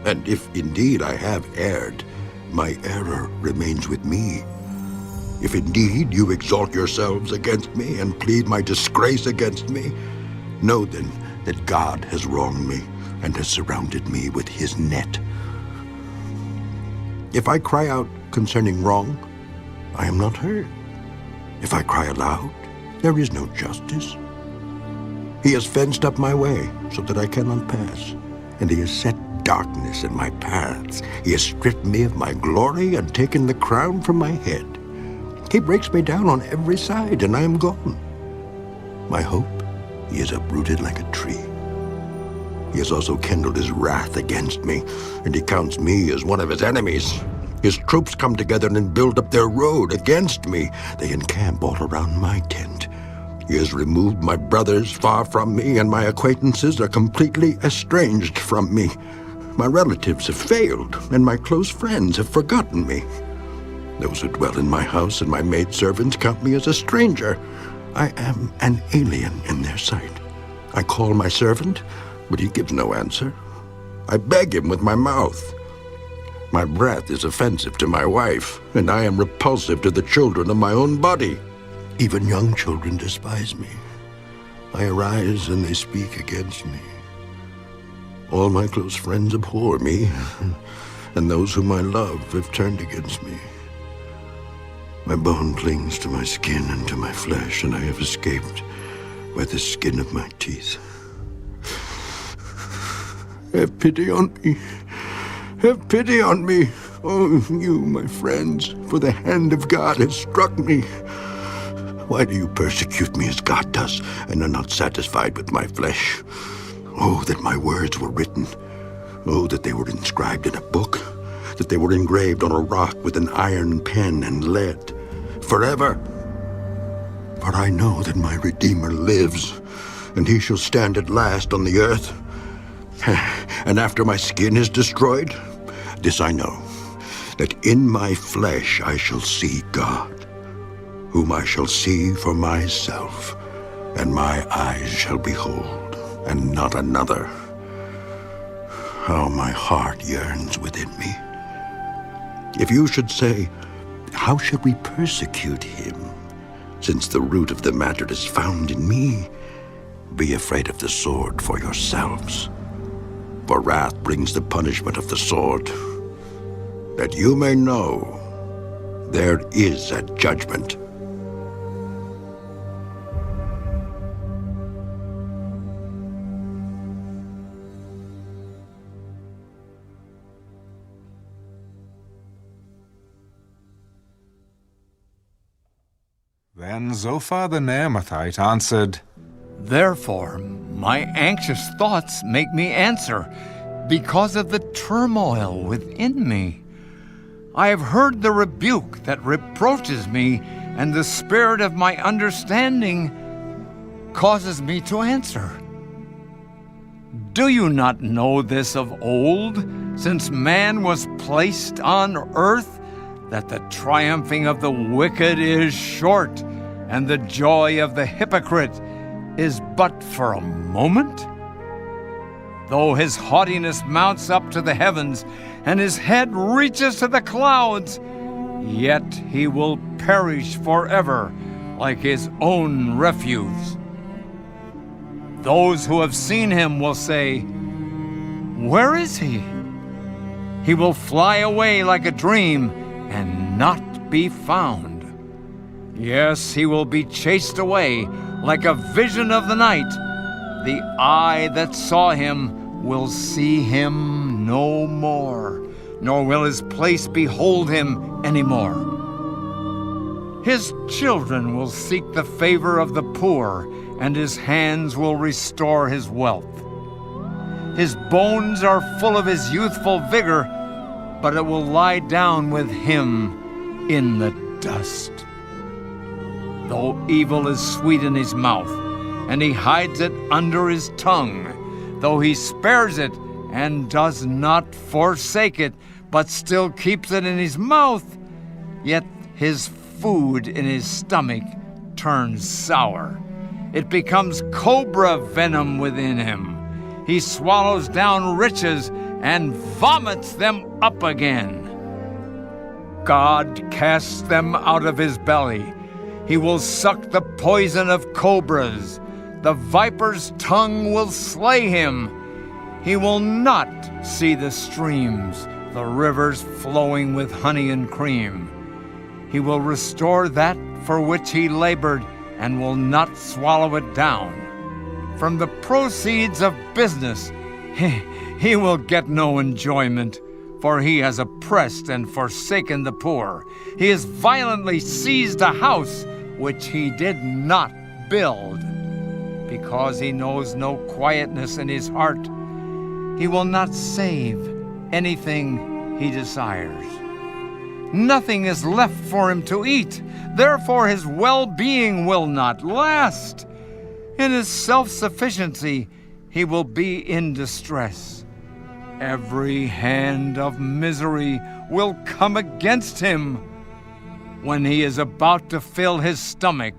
And if indeed I have erred, my error remains with me. If indeed you exalt yourselves against me and plead my disgrace against me, know then that God has wronged me and has surrounded me with his net. If I cry out concerning wrong, I am not heard. If I cry aloud, there is no justice. He has fenced up my way so that I cannot pass, and he has set darkness in my paths. He has stripped me of my glory and taken the crown from my head. He breaks me down on every side, and I am gone. My hope he has uprooted like a tree. He has also kindled his wrath against me, and he counts me as one of his enemies. His troops come together and build up their road against me. They encamp all around my tent. He has removed my brothers far from me, and my acquaintances are completely estranged from me. My relatives have failed, and my close friends have forgotten me. Those who dwell in my house and my maidservants count me as a stranger. I am an alien in their sight. I call my servant, but he gives no answer. I beg him with my mouth. My breath is offensive to my wife, and I am repulsive to the children of my own body. Even young children despise me. I arise and they speak against me. All my close friends abhor me, and those whom I love have turned against me. My bone clings to my skin and to my flesh, and I have escaped by the skin of my teeth. Have pity on me. Have pity on me, oh, you, my friends, for the hand of God has struck me. Why do you persecute me as God does, and are not satisfied with my flesh? Oh, that my words were written. Oh, that they were inscribed in a book, that they were engraved on a rock with an iron pen and lead, forever. For I know that my Redeemer lives, and he shall stand at last on the earth. And after my skin is destroyed, this I know, that in my flesh I shall see God, whom I shall see for myself, and my eyes shall behold, and not another. How my heart yearns within me. If you should say, how should we persecute him, since the root of the matter is found in me? Be afraid of the sword for yourselves. For wrath brings the punishment of the sword, that you may know there is a judgment. Then Zophar the Naamathite answered, Therefore, my anxious thoughts make me answer, because of the turmoil within me. I have heard the rebuke that reproaches me, and the spirit of my understanding causes me to answer. Do you not know this of old, since man was placed on earth, that the triumphing of the wicked is short, and the joy of the hypocrite is but for a moment? Though his haughtiness mounts up to the heavens, and his head reaches to the clouds, yet he will perish forever like his own refuse. Those who have seen him will say, "Where is he?" He will fly away like a dream and not be found. Yes, he will be chased away like a vision of the night. The eye that saw him will see him no more, nor will his place behold him anymore. His children will seek the favor of the poor, and his hands will restore his wealth. His bones are full of his youthful vigor, but it will lie down with him in the dust. Though evil is sweet in his mouth, and he hides it under his tongue, though he spares it and does not forsake it, but still keeps it in his mouth, yet his food in his stomach turns sour. It becomes cobra venom within him. He swallows down riches and vomits them up again. God casts them out of his belly. He will suck the poison of cobras. The viper's tongue will slay him. He will not see the streams, the rivers flowing with honey and cream. He will restore that for which he labored and will not swallow it down. From the proceeds of business, he will get no enjoyment, for he has oppressed and forsaken the poor. He has violently seized a house which he did not build. Because he knows no quietness in his heart, he will not save anything he desires. Nothing is left for him to eat, therefore his well-being will not last. In his self-sufficiency, he will be in distress. Every hand of misery will come against him. When he is about to fill his stomach,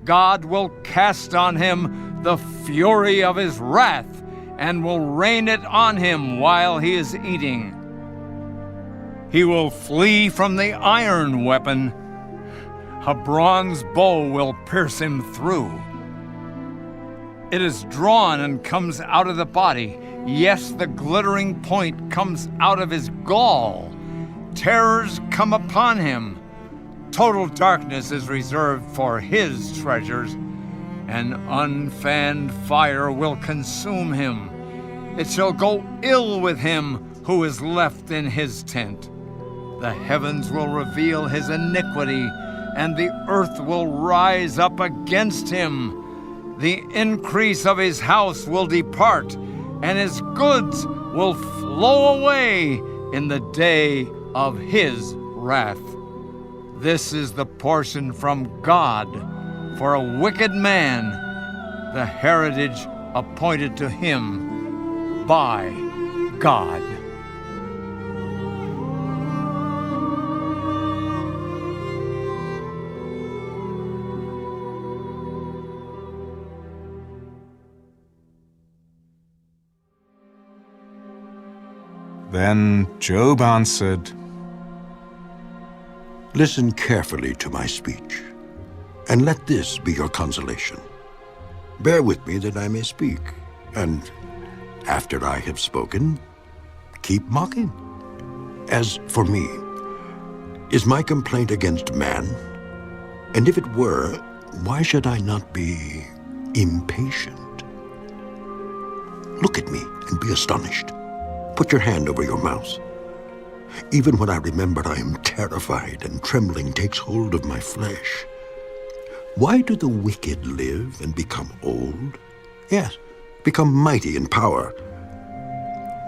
God will cast on him the fury of his wrath and will rain it on him while he is eating. He will flee from the iron weapon. A bronze bow will pierce him through. It is drawn and comes out of the body. Yes, the glittering point comes out of his gall. Terrors come upon him. Total darkness is reserved for his treasures. An unfanned fire will consume him. It shall go ill with him who is left in his tent. The heavens will reveal his iniquity, and the earth will rise up against him. The increase of his house will depart, and his goods will flow away in the day of his wrath. This is the portion from God for a wicked man, the heritage appointed to him by God. Then Job answered, Listen carefully to my speech, and let this be your consolation. Bear with me that I may speak, and after I have spoken, keep mocking. As for me, is my complaint against man? And if it were, why should I not be impatient? Look at me and be astonished. Put your hand over your mouth. Even when I remember, I am terrified, and trembling takes hold of my flesh. Why do the wicked live and become old? Yes, become mighty in power.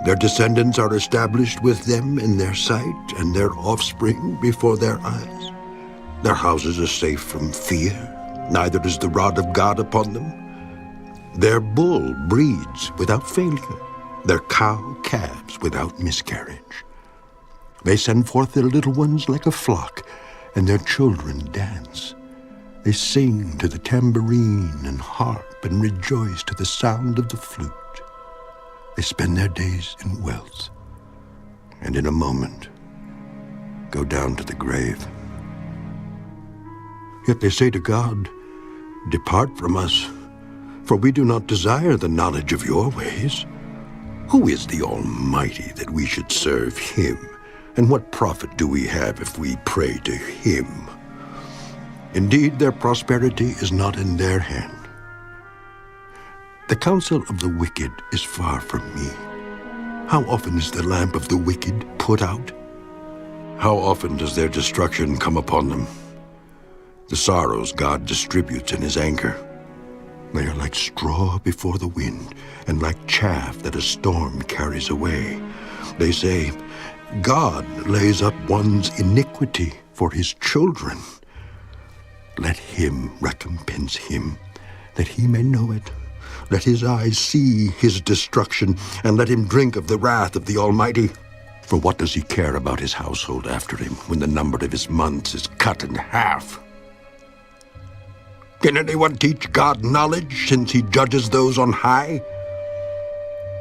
Their descendants are established with them in their sight, and their offspring before their eyes. Their houses are safe from fear, neither is the rod of God upon them. Their bull breeds without failure, their cow calves without miscarriage. They send forth their little ones like a flock, and their children dance. They sing to the tambourine and harp, and rejoice to the sound of the flute. They spend their days in wealth, and in a moment go down to the grave. Yet they say to God, "Depart from us, for we do not desire the knowledge of your ways." Who is the Almighty that we should serve him? And what profit do we have if we pray to him? Indeed, their prosperity is not in their hand. The counsel of the wicked is far from me. How often is the lamp of the wicked put out? How often does their destruction come upon them? The sorrows God distributes in his anger. They are like straw before the wind, and like chaff that a storm carries away. They say, God lays up one's iniquity for his children. Let him recompense him, that he may know it. Let his eyes see his destruction, and let him drink of the wrath of the Almighty. For what does he care about his household after him, when the number of his months is cut in half? Can anyone teach God knowledge, since he judges those on high?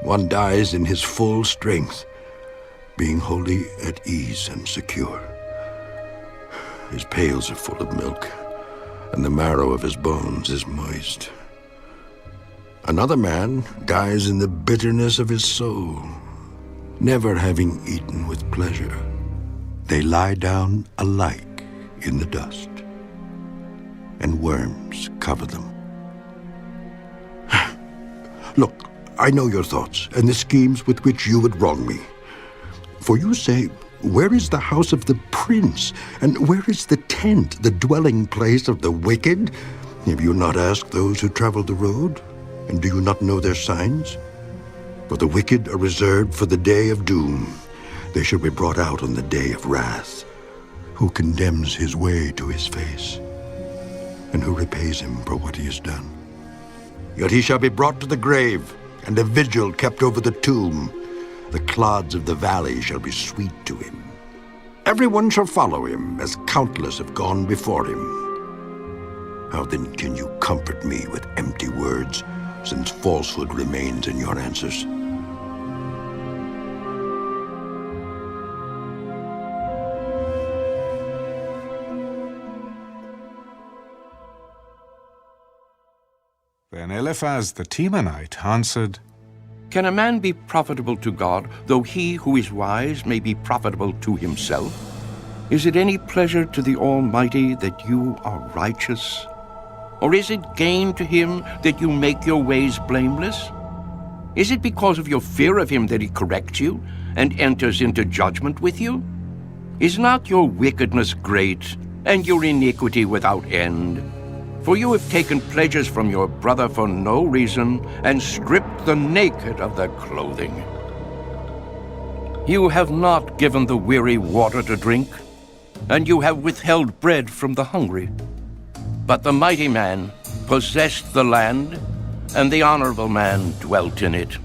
One dies in his full strength, being wholly at ease and secure. His pails are full of milk, and the marrow of his bones is moist. Another man dies in the bitterness of his soul, never having eaten with pleasure. They lie down alike in the dust, and worms cover them. Look, I know your thoughts and the schemes with which you would wrong me. For you say, where is the house of the prince? And where is the tent, the dwelling place of the wicked? Have you not asked those who travel the road? And do you not know their signs? For the wicked are reserved for the day of doom. They shall be brought out on the day of wrath. Who condemns his way to his face? And who repays him for what he has done? Yet he shall be brought to the grave, and a vigil kept over the tomb. The clods of the valley shall be sweet to him. Everyone shall follow him, as countless have gone before him. How then can you comfort me with empty words, since falsehood remains in your answers? Then Eliphaz the Temanite answered, Can a man be profitable to God, though he who is wise may be profitable to himself? Is it any pleasure to the Almighty that you are righteous? Or is it gain to him that you make your ways blameless? Is it because of your fear of him that he corrects you and enters into judgment with you? Is not your wickedness great, and your iniquity without end? For you have taken pleasures from your brother for no reason, and stripped the naked of their clothing. You have not given the weary water to drink, and you have withheld bread from the hungry. But the mighty man possessed the land, and the honorable man dwelt in it.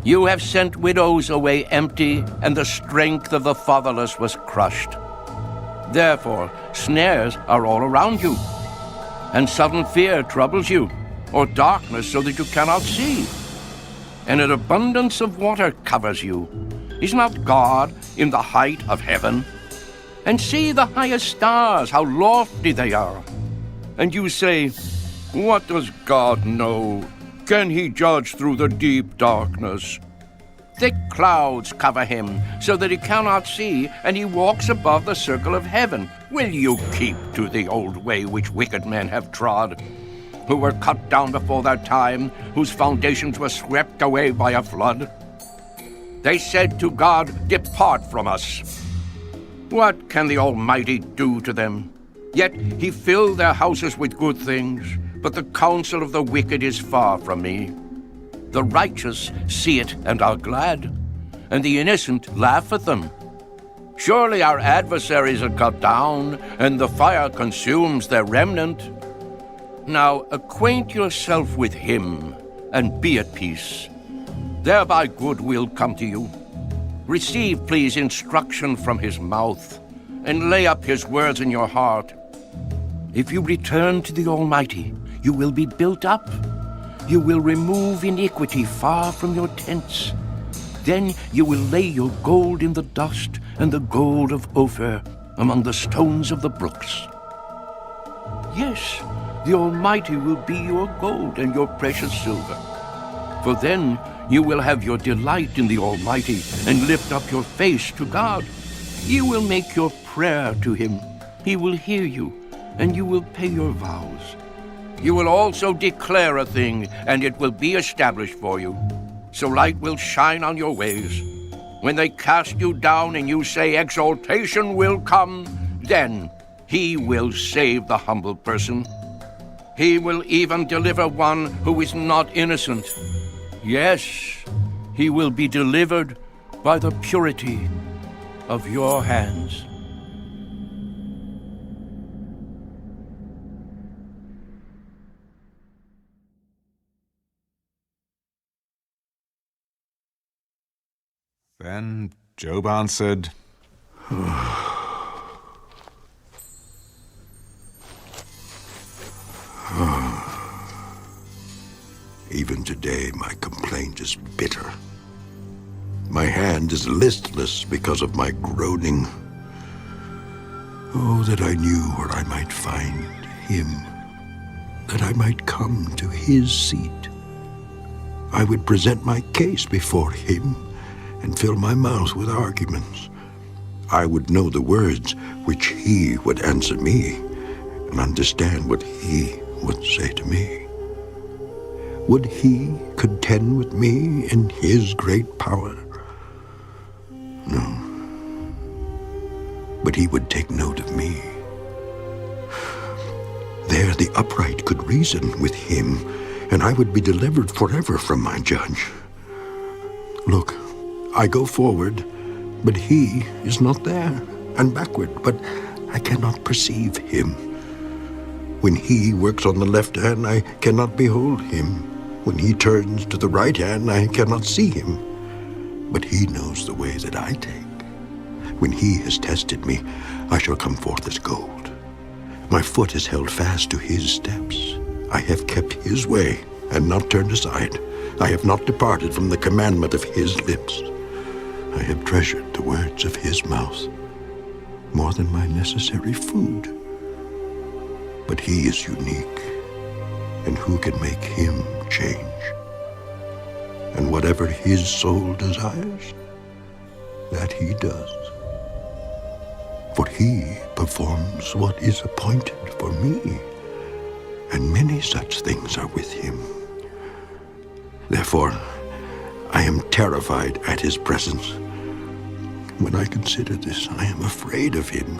You have sent widows away empty, and the strength of the fatherless was crushed. Therefore, snares are all around you, and sudden fear troubles you, or darkness so that you cannot see. And an abundance of water covers you. Is not God in the height of heaven? And see the highest stars, how lofty they are. And you say, what does God know? Can he judge through the deep darkness? Thick clouds cover him, so that he cannot see, and he walks above the circle of heaven. Will you keep to the old way which wicked men have trod, who were cut down before their time, whose foundations were swept away by a flood? They said to God, Depart from us. What can the Almighty do to them? Yet he filled their houses with good things, but the counsel of the wicked is far from me. The righteous see it and are glad, and the innocent laugh at them. Surely our adversaries are cut down, and the fire consumes their remnant. Now acquaint yourself with him, and be at peace. Thereby good will come to you. Receive, please, instruction from his mouth, and lay up his words in your heart. If you return to the Almighty, you will be built up. You will remove iniquity far from your tents. Then you will lay your gold in the dust and the gold of Ophir among the stones of the brooks. Yes, the Almighty will be your gold and your precious silver. For then you will have your delight in the Almighty and lift up your face to God. You will make your prayer to him. He will hear you, and you will pay your vows. You will also declare a thing, and it will be established for you. So light will shine on your ways. When they cast you down and you say exaltation will come, then he will save the humble person. He will even deliver one who is not innocent. Yes, he will be delivered by the purity of your hands. Then Job answered, Even today my complaint is bitter. My hand is listless because of my groaning. Oh, that I knew where I might find him, that I might come to his seat. I would present my case before him and fill my mouth with arguments. I would know the words which he would answer me and understand what he would say to me. Would he contend with me in his great power? No. But he would take note of me. There the upright could reason with him, and I would be delivered forever from my judge. Look, I go forward, but he is not there, and backward, but I cannot perceive him. When he works on the left hand, I cannot behold him. When he turns to the right hand, I cannot see him. But he knows the way that I take. When he has tested me, I shall come forth as gold. My foot is held fast to his steps. I have kept his way and not turned aside. I have not departed from the commandment of his lips. I have treasured the words of his mouth more than my necessary food. But he is unique, and who can make him change? And whatever his soul desires, that he does. For he performs what is appointed for me, and many such things are with him. Therefore, I am terrified at his presence. When I consider this, I am afraid of him.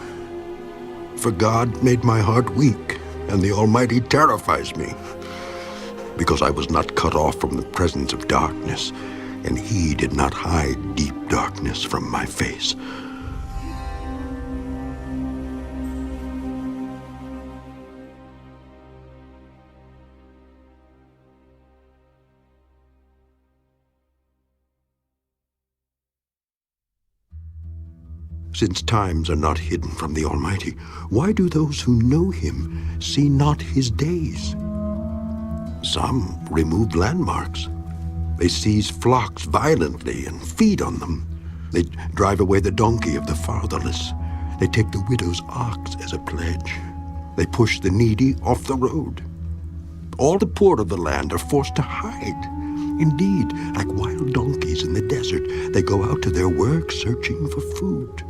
For God made my heart weak, and the Almighty terrifies me. Because I was not cut off from the presence of darkness, and he did not hide deep darkness from my face. Since times are not hidden from the Almighty, why do those who know him see not his days? Some remove landmarks. They seize flocks violently and feed on them. They drive away the donkey of the fatherless. They take the widow's ox as a pledge. They push the needy off the road. All the poor of the land are forced to hide. Indeed, like wild donkeys in the desert, they go out to their work searching for food.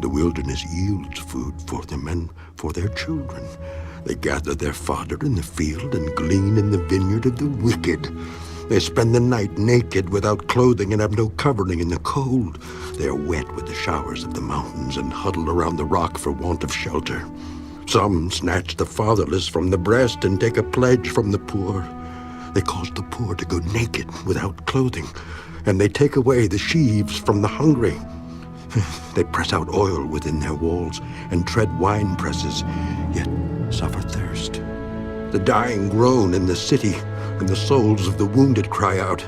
The wilderness yields food for them and for their children. They gather their fodder in the field and glean in the vineyard of the wicked. They spend the night naked without clothing and have no covering in the cold. They are wet with the showers of the mountains and huddle around the rock for want of shelter. Some snatch the fatherless from the breast and take a pledge from the poor. They cause the poor to go naked without clothing, and they take away the sheaves from the hungry. They press out oil within their walls and tread wine presses, yet suffer thirst. The dying groan in the city, and the souls of the wounded cry out,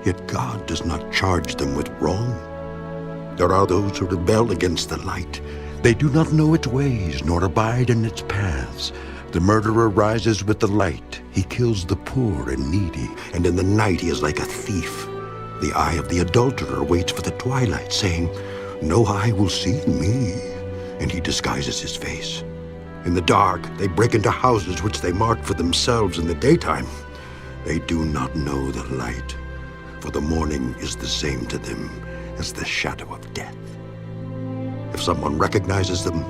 yet God does not charge them with wrong. There are those who rebel against the light. They do not know its ways, nor abide in its paths. The murderer rises with the light. He kills the poor and needy, and in the night he is like a thief. The eye of the adulterer waits for the twilight, saying, "No eye will see me," and he disguises his face. In the dark, they break into houses which they mark for themselves in the daytime. They do not know the light, for the morning is the same to them as the shadow of death. If someone recognizes them,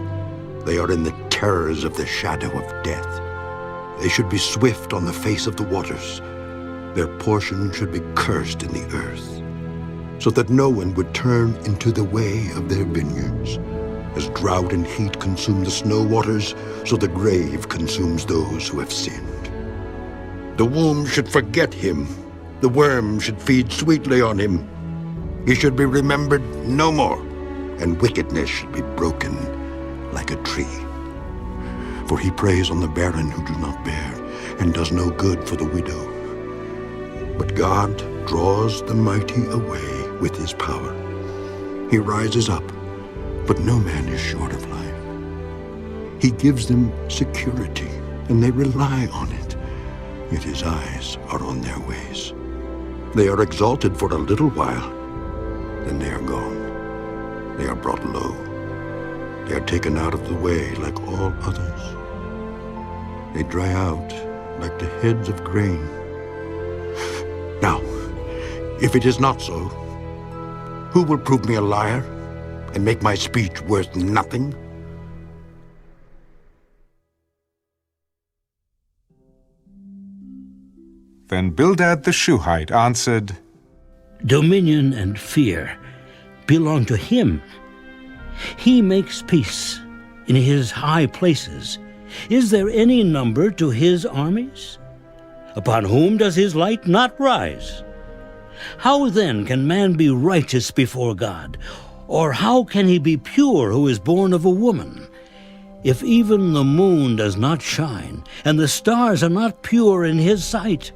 they are in the terrors of the shadow of death. They should be swift on the face of the waters. Their portion should be cursed in the earth, so that no one would turn into the way of their vineyards. As drought and heat consume the snow waters, so the grave consumes those who have sinned. The womb should forget him. The worm should feed sweetly on him. He should be remembered no more, and wickedness should be broken like a tree. For he preys on the barren who do not bear, and does no good for the widow. But God draws the mighty away with his power. He rises up, but no man is short of life. He gives them security, and they rely on it. Yet his eyes are on their ways. They are exalted for a little while, then they are gone. They are brought low. They are taken out of the way like all others. They dry out like the heads of grain. Now, if it is not so, who will prove me a liar and make my speech worth nothing? Then Bildad the Shuhite answered, Dominion and fear belong to him. He makes peace in his high places. Is there any number to his armies? Upon whom does his light not rise? How then can man be righteous before God? Or how can he be pure who is born of a woman? If even the moon does not shine, and the stars are not pure in his sight,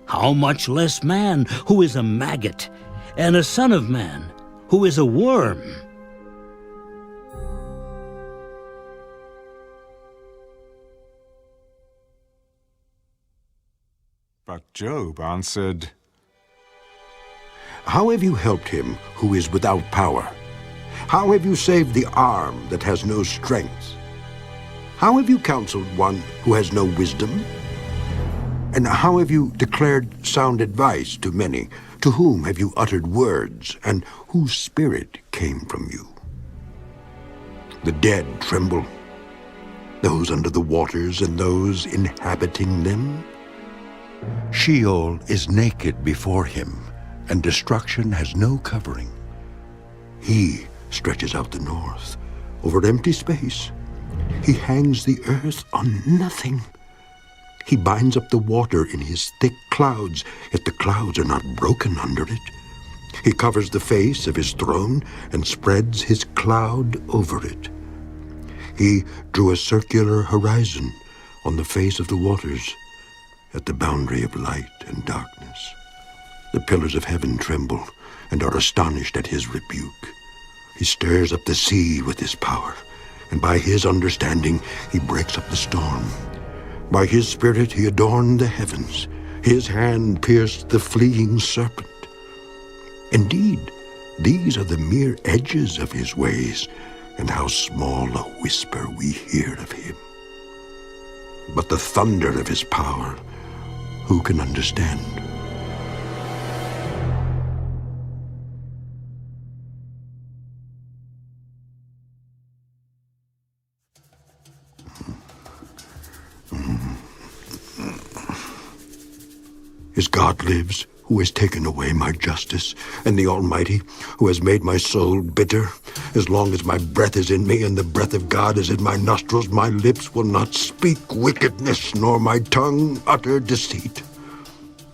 how much less man who is a maggot, and a son of man who is a worm? But Job answered, How have you helped him who is without power? How have you saved the arm that has no strength? How have you counseled one who has no wisdom? And how have you declared sound advice to many? To whom have you uttered words, and whose spirit came from you? The dead tremble, those under the waters and those inhabiting them. Sheol is naked before him, and destruction has no covering. He stretches out the north over empty space. He hangs the earth on nothing. He binds up the water in his thick clouds, yet the clouds are not broken under it. He covers the face of his throne and spreads his cloud over it. He drew a circular horizon on the face of the waters, at the boundary of light and darkness. The pillars of heaven tremble and are astonished at his rebuke. He stirs up the sea with his power, and by his understanding he breaks up the storm. By his spirit he adorned the heavens. His hand pierced the fleeing serpent. Indeed, these are the mere edges of his ways, and how small a whisper we hear of him. But the thunder of his power, who can understand? As God lives, who has taken away my justice, and the Almighty, who has made my soul bitter, as long as my breath is in me and the breath of God is in my nostrils, my lips will not speak wickedness, nor my tongue utter deceit.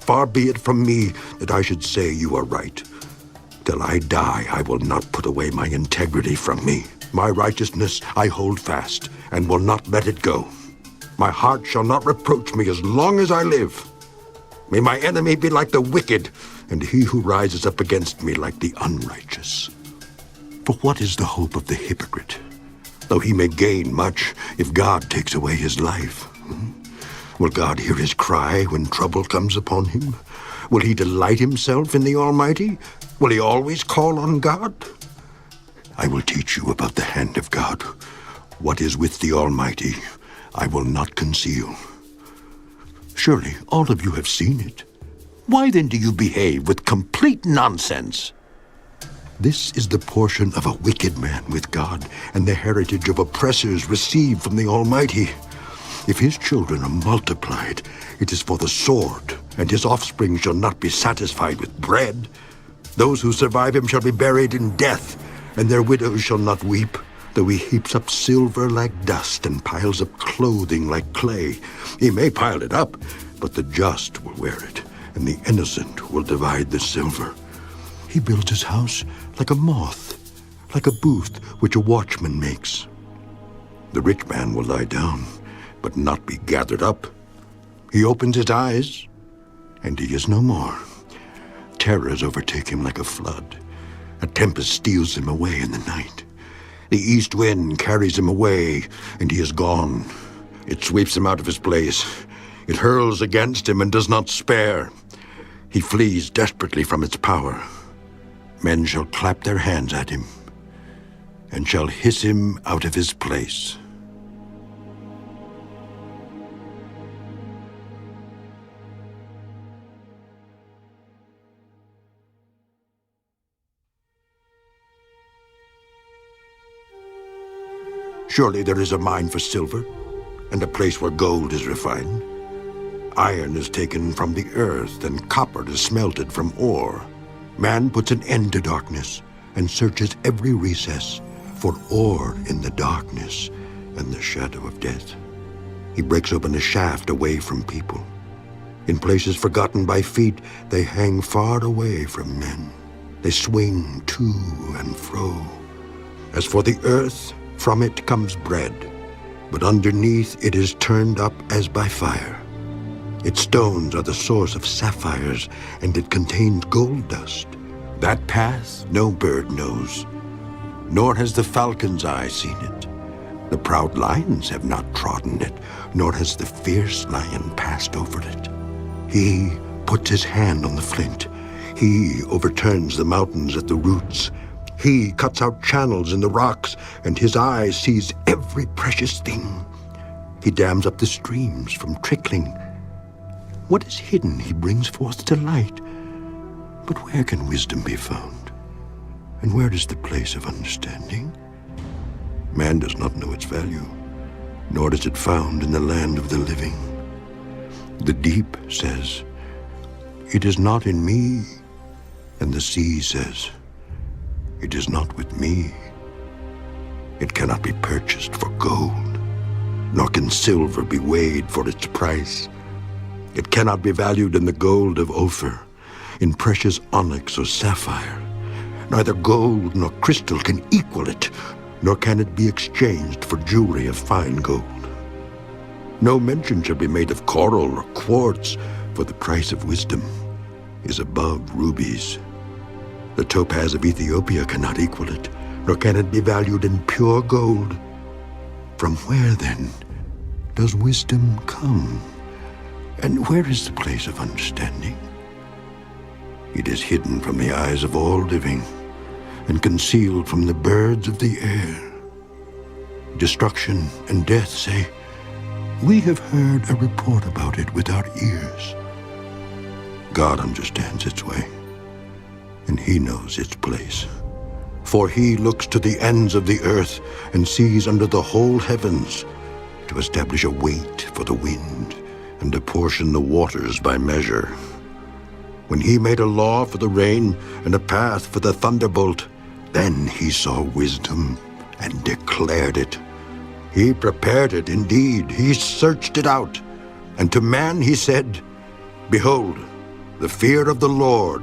Far be it from me that I should say you are right. Till I die, I will not put away my integrity from me. My righteousness I hold fast, and will not let it go. My heart shall not reproach me as long as I live. May my enemy be like the wicked, and he who rises up against me like the unrighteous. For what is the hope of the hypocrite? Though he may gain much, if God takes away his life. Will God hear his cry when trouble comes upon him? Will he delight himself in the Almighty? Will he always call on God? I will teach you about the hand of God. What is with the Almighty, I will not conceal. Surely all of you have seen it. Why then do you behave with complete nonsense? This is the portion of a wicked man with God, and the heritage of oppressors received from the Almighty. If his children are multiplied, it is for the sword, and his offspring shall not be satisfied with bread. Those who survive him shall be buried in death, and their widows shall not weep. Though he heaps up silver like dust and piles up clothing like clay, he may pile it up, but the just will wear it, and the innocent will divide the silver. He builds his house like a moth, like a booth which a watchman makes. The rich man will lie down, but not be gathered up. He opens his eyes, and he is no more. Terrors overtake him like a flood. A tempest steals him away in the night. The east wind carries him away, and he is gone. It sweeps him out of his place. It hurls against him and does not spare. He flees desperately from its power. Men shall clap their hands at him, and shall hiss him out of his place. Surely there is a mine for silver, and a place where gold is refined. Iron is taken from the earth, and copper is smelted from ore. Man puts an end to darkness, and searches every recess for ore in the darkness and the shadow of death. He breaks open a shaft away from people. In places forgotten by feet, they hang far away from men. They swing to and fro. As for the earth, from it comes bread, but underneath it is turned up as by fire. Its stones are the source of sapphires, and it contains gold dust. That path no bird knows, nor has the falcon's eye seen it. The proud lions have not trodden it, nor has the fierce lion passed over it. He puts his hand on the flint. He overturns the mountains at the roots. He cuts out channels in the rocks, and his eye sees every precious thing. He dams up the streams from trickling. What is hidden he brings forth to light. But where can wisdom be found? And where is the place of understanding? Man does not know its value, nor is it found in the land of the living. The deep says, "It is not in me," and the sea says, "It is not with me." It cannot be purchased for gold, nor can silver be weighed for its price. It cannot be valued in the gold of Ophir, in precious onyx or sapphire. Neither gold nor crystal can equal it, nor can it be exchanged for jewelry of fine gold. No mention shall be made of coral or quartz, for the price of wisdom is above rubies. The topaz of Ethiopia cannot equal it, nor can it be valued in pure gold. From where, then, does wisdom come? And where is the place of understanding? It is hidden from the eyes of all living, and concealed from the birds of the air. Destruction and death say, "We have heard a report about it with our ears." God understands its way, and he knows its place. For he looks to the ends of the earth and sees under the whole heavens, to establish a weight for the wind and apportion the waters by measure. When he made a law for the rain and a path for the thunderbolt, then he saw wisdom and declared it. He prepared it indeed, he searched it out. And to man he said, "Behold, the fear of the Lord,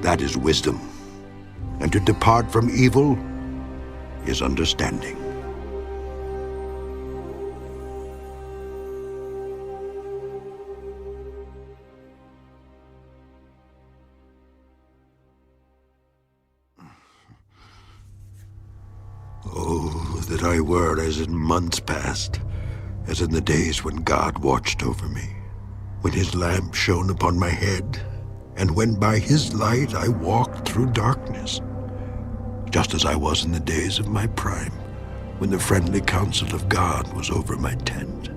that is wisdom. And to depart from evil is understanding." Oh, that I were as in months past, as in the days when God watched over me, when his lamp shone upon my head, and when by his light I walked through darkness, just as I was in the days of my prime, when the friendly counsel of God was over my tent,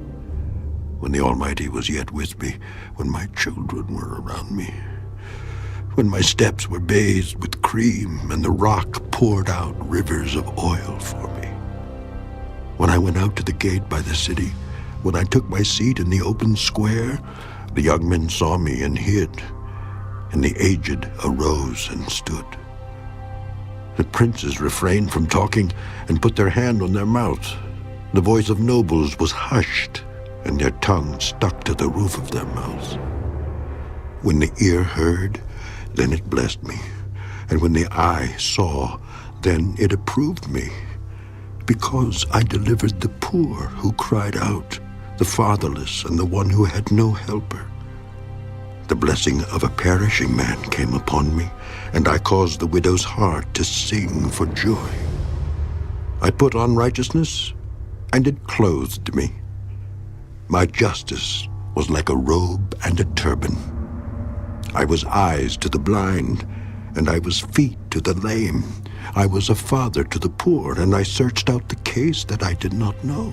when the Almighty was yet with me, when my children were around me, when my steps were bathed with cream and the rock poured out rivers of oil for me. When I went out to the gate by the city, when I took my seat in the open square, the young men saw me and hid, and the aged arose and stood. The princes refrained from talking and put their hand on their mouths. The voice of nobles was hushed, and their tongue stuck to the roof of their mouths. When the ear heard, then it blessed me, and when the eye saw, then it approved me, because I delivered the poor who cried out, the fatherless, and the one who had no helper. The blessing of a perishing man came upon me, and I caused the widow's heart to sing for joy. I put on righteousness, and it clothed me. My justice was like a robe and a turban. I was eyes to the blind, and I was feet to the lame. I was a father to the poor, and I searched out the case that I did not know.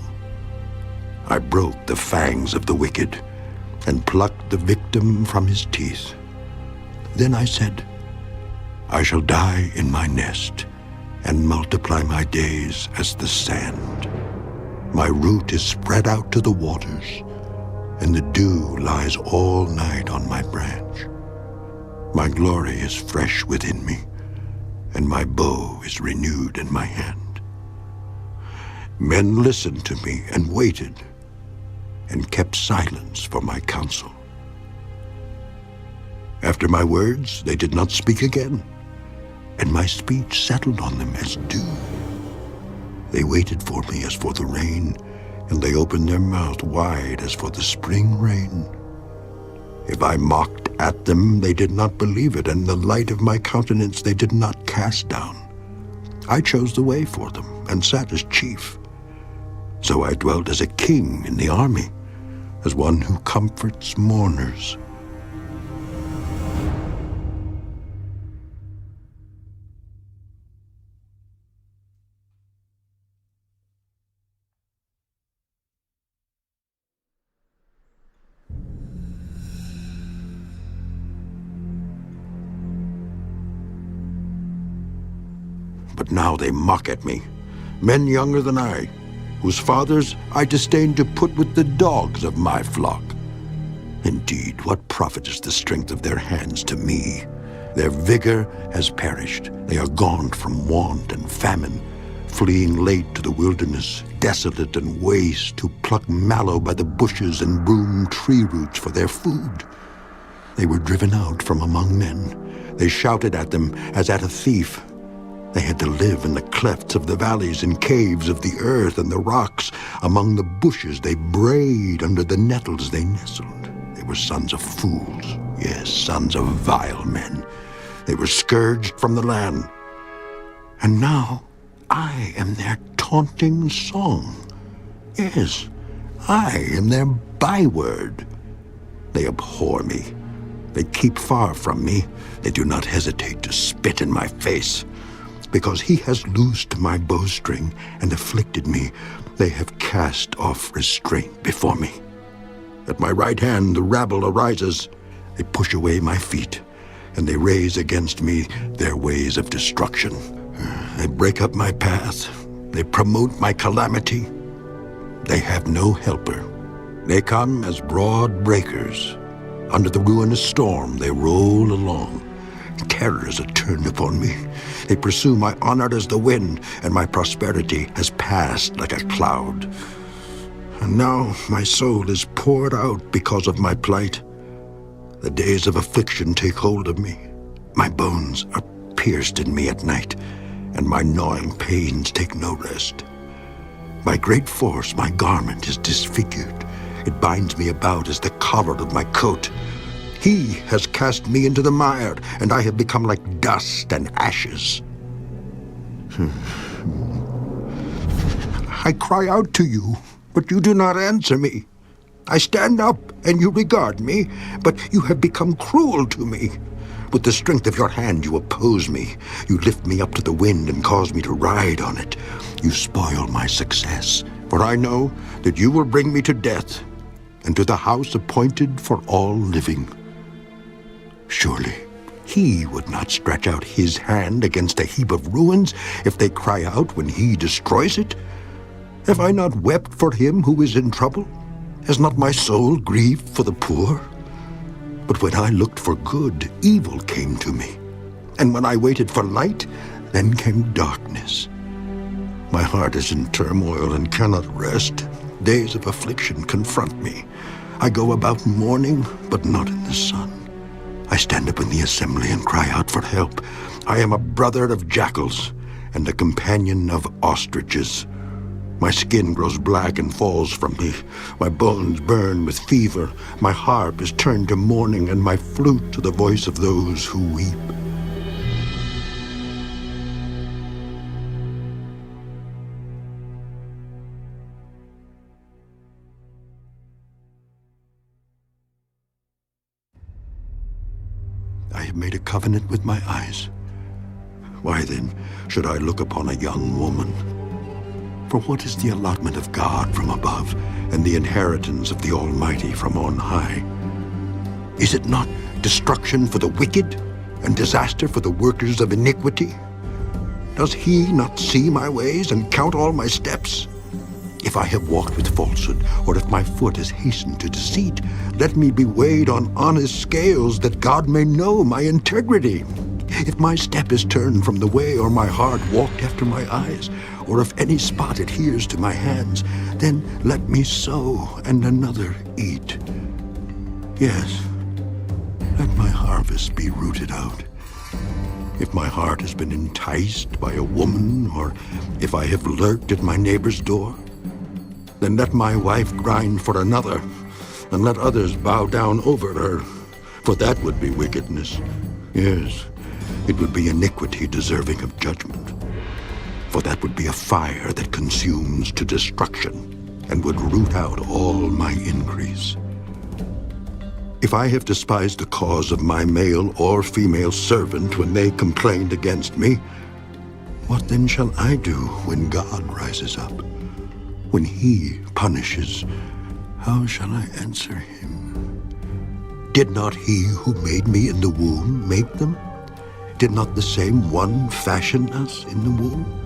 I broke the fangs of the wicked, and plucked the victim from his teeth. Then I said, I shall die in my nest, and multiply my days as the sand. My root is spread out to the waters, and the dew lies all night on my branch. My glory is fresh within me, and my bow is renewed in my hand. Men listened to me and waited, and kept silence for my counsel. After my words, they did not speak again, and my speech settled on them as dew. They waited for me as for the rain, and they opened their mouth wide as for the spring rain. If I mocked at them, they did not believe it, and the light of my countenance they did not cast down. I chose the way for them, and sat as chief. So I dwelt as a king in the army, as one who comforts mourners. But now they mock at me, men younger than I, whose fathers I disdain to put with the dogs of my flock. Indeed, what profit is the strength of their hands to me? Their vigor has perished. They are gone from want and famine, fleeing late to the wilderness, desolate and waste, to pluck mallow by the bushes and broom tree roots for their food. They were driven out from among men. They shouted at them as at a thief. They had to live in the clefts of the valleys, in caves of the earth and the rocks. Among the bushes they brayed, under the nettles they nestled. They were sons of fools, yes, sons of vile men. They were scourged from the land. And now I am their taunting song. Yes, I am their byword. They abhor me. They keep far from me. They do not hesitate to spit in my face. Because he has loosed my bowstring and afflicted me, they have cast off restraint before me. At my right hand the rabble arises. They push away my feet, and they raise against me their ways of destruction. They break up my path. They promote my calamity. They have no helper. They come as broad breakers. Under the ruinous storm they roll along. Terrors are turned upon me. They pursue my honor as the wind, and my prosperity has passed like a cloud. And now my soul is poured out because of my plight. The days of affliction take hold of me. My bones are pierced in me at night, and my gnawing pains take no rest. By great force my garment is disfigured. It binds me about as the collar of my coat. He has cast me into the mire, and I have become like dust and ashes. I cry out to you, but you do not answer me. I stand up, and you regard me, but you have become cruel to me. With the strength of your hand you oppose me. You lift me up to the wind and cause me to ride on it. You spoil my success, for I know that you will bring me to death and to the house appointed for all living. Surely he would not stretch out his hand against a heap of ruins if they cry out when he destroys it. Have I not wept for him who is in trouble? Has not my soul grieved for the poor? But when I looked for good, evil came to me. And when I waited for light, then came darkness. My heart is in turmoil and cannot rest. Days of affliction confront me. I go about mourning, but not in the sun. I stand up in the assembly and cry out for help. I am a brother of jackals and a companion of ostriches. My skin grows black and falls from me. My bones burn with fever. My harp is turned to mourning, and my flute to the voice of those who weep. I have made a covenant with my eyes. Why then should I look upon a young woman? For what is the allotment of God from above, and the inheritance of the Almighty from on high? Is it not destruction for the wicked, and disaster for the workers of iniquity? Does he not see my ways and count all my steps? If I have walked with falsehood, or if my foot has hastened to deceit, let me be weighed on honest scales, that God may know my integrity. If my step is turned from the way, or my heart walked after my eyes, or if any spot adheres to my hands, then let me sow and another eat. Yes, let my harvest be rooted out. If my heart has been enticed by a woman, or if I have lurked at my neighbor's door, then let my wife grind for another, and let others bow down over her, for that would be wickedness. Yes, it would be iniquity deserving of judgment, for that would be a fire that consumes to destruction and would root out all my increase. If I have despised the cause of my male or female servant when they complained against me, what then shall I do when God rises up? When he punishes, how shall I answer him? Did not he who made me in the womb make them? Did not the same one fashion us in the womb?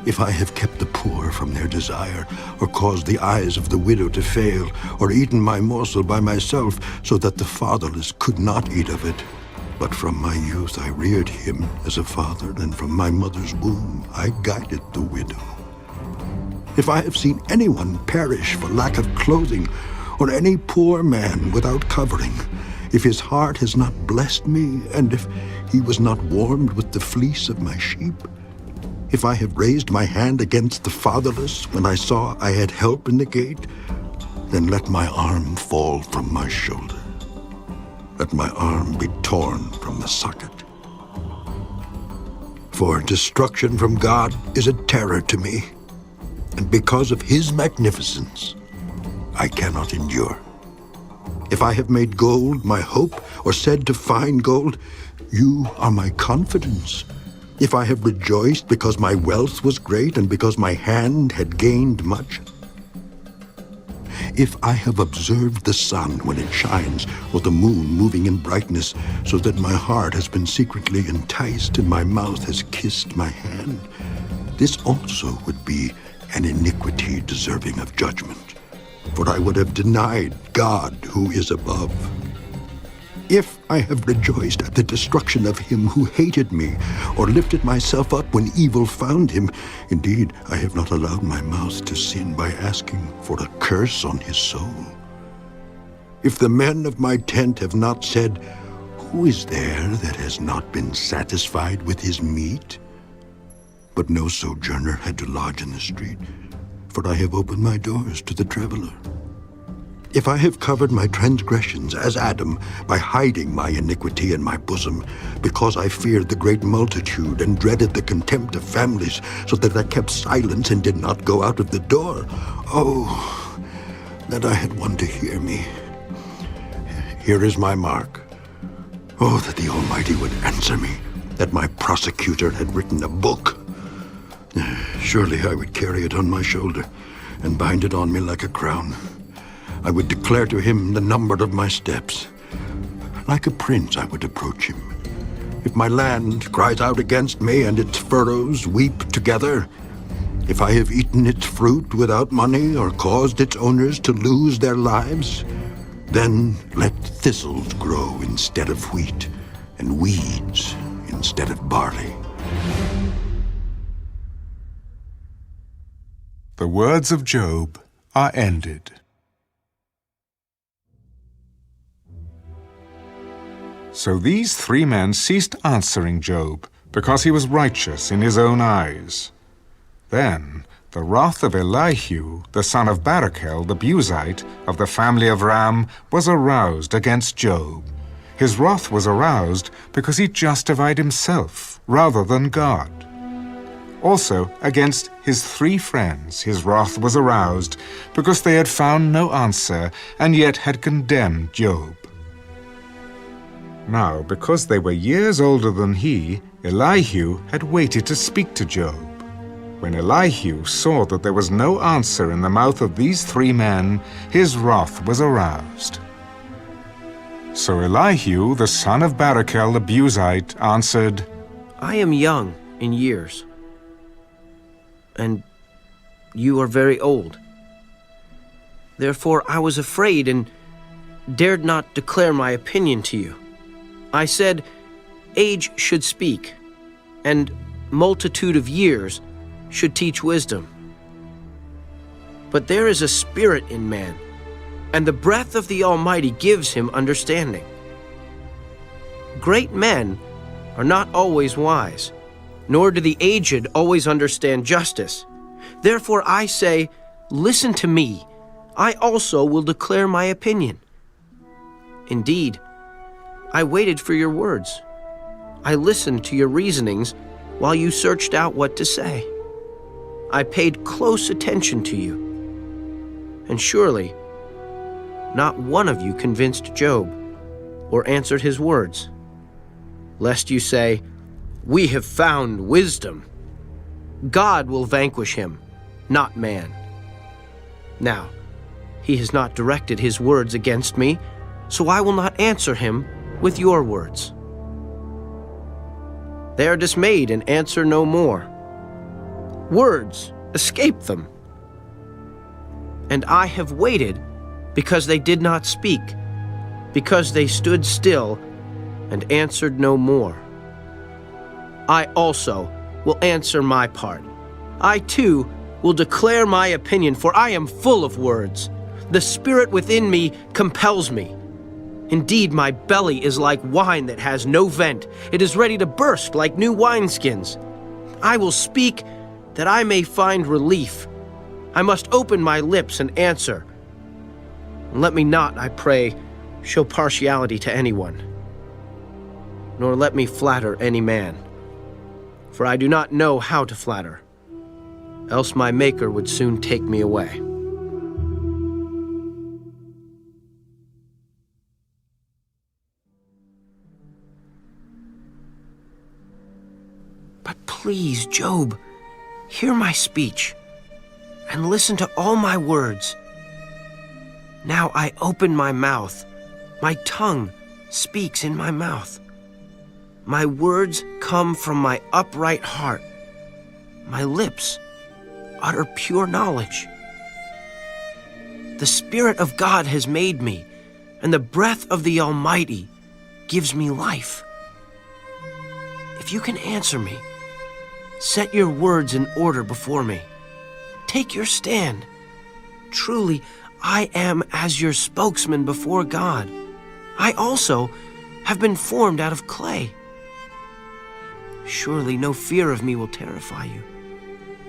If I have kept the poor from their desire, or caused the eyes of the widow to fail, or eaten my morsel by myself, so that the fatherless could not eat of it, but from my youth I reared him as a father, and from my mother's womb I guided the widow. If I have seen anyone perish for lack of clothing, or any poor man without covering, if his heart has not blessed me, and if he was not warmed with the fleece of my sheep, if I have raised my hand against the fatherless when I saw I had help in the gate, then let my arm fall from my shoulder. Let my arm be torn from the socket. For destruction from God is a terror to me, and because of his magnificence, I cannot endure. If I have made gold my hope, or said to find gold, you are my confidence. If I have rejoiced because my wealth was great, and because my hand had gained much. If I have observed the sun when it shines, or the moon moving in brightness, so that my heart has been secretly enticed, and my mouth has kissed my hand, this also would be an iniquity deserving of judgment, for I would have denied God who is above. If I have rejoiced at the destruction of him who hated me, or lifted myself up when evil found him, indeed I have not allowed my mouth to sin by asking for a curse on his soul. If the men of my tent have not said, who is there that has not been satisfied with his meat? But no sojourner had to lodge in the street, for I have opened my doors to the traveler. If I have covered my transgressions as Adam by hiding my iniquity in my bosom, because I feared the great multitude and dreaded the contempt of families, so that I kept silence and did not go out of the door, oh, that I had one to hear me. Here is my mark. Oh, that the Almighty would answer me, that my prosecutor had written a book. Surely I would carry it on my shoulder and bind it on me like a crown. I would declare to him the number of my steps. Like a prince I would approach him. If my land cries out against me and its furrows weep together, if I have eaten its fruit without money or caused its owners to lose their lives, then let thistles grow instead of wheat and weeds instead of barley. The words of Job are ended. So these three men ceased answering Job, because he was righteous in his own eyes. Then the wrath of Elihu, the son of Barachel, the Buzite, of the family of Ram, was aroused against Job. His wrath was aroused because he justified himself rather than God. Also, against his three friends his wrath was aroused because they had found no answer and yet had condemned Job. Now, because they were years older than he, Elihu had waited to speak to Job. When Elihu saw that there was no answer in the mouth of these three men, his wrath was aroused. So Elihu, the son of Barachel the Buzite, answered, I am young in years, and you are very old. Therefore I was afraid and dared not declare my opinion to you. I said, age should speak, and multitude of years should teach wisdom. But there is a spirit in man, and the breath of the Almighty gives him understanding. Great men are not always wise, nor do the aged always understand justice. Therefore I say, listen to me, I also will declare my opinion. Indeed, I waited for your words. I listened to your reasonings while you searched out what to say. I paid close attention to you. And surely, not one of you convinced Job or answered his words. Lest you say, we have found wisdom. God will vanquish him, not man. Now, he has not directed his words against me, so I will not answer him with your words. They are dismayed and answer no more. Words escape them. And I have waited because they did not speak, because they stood still and answered no more. I also will answer my part. I too will declare my opinion, for I am full of words. The spirit within me compels me. Indeed, my belly is like wine that has no vent. It is ready to burst like new wineskins. I will speak that I may find relief. I must open my lips and answer. And let me not, I pray, show partiality to anyone, nor let me flatter any man. For I do not know how to flatter, else my Maker would soon take me away. But please, Job, hear my speech and listen to all my words. Now I open my mouth, my tongue speaks in my mouth. My words come from my upright heart. My lips utter pure knowledge. The Spirit of God has made me, and the breath of the Almighty gives me life. If you can answer me, set your words in order before me. Take your stand. Truly, I am as your spokesman before God. I also have been formed out of clay. Surely no fear of me will terrify you,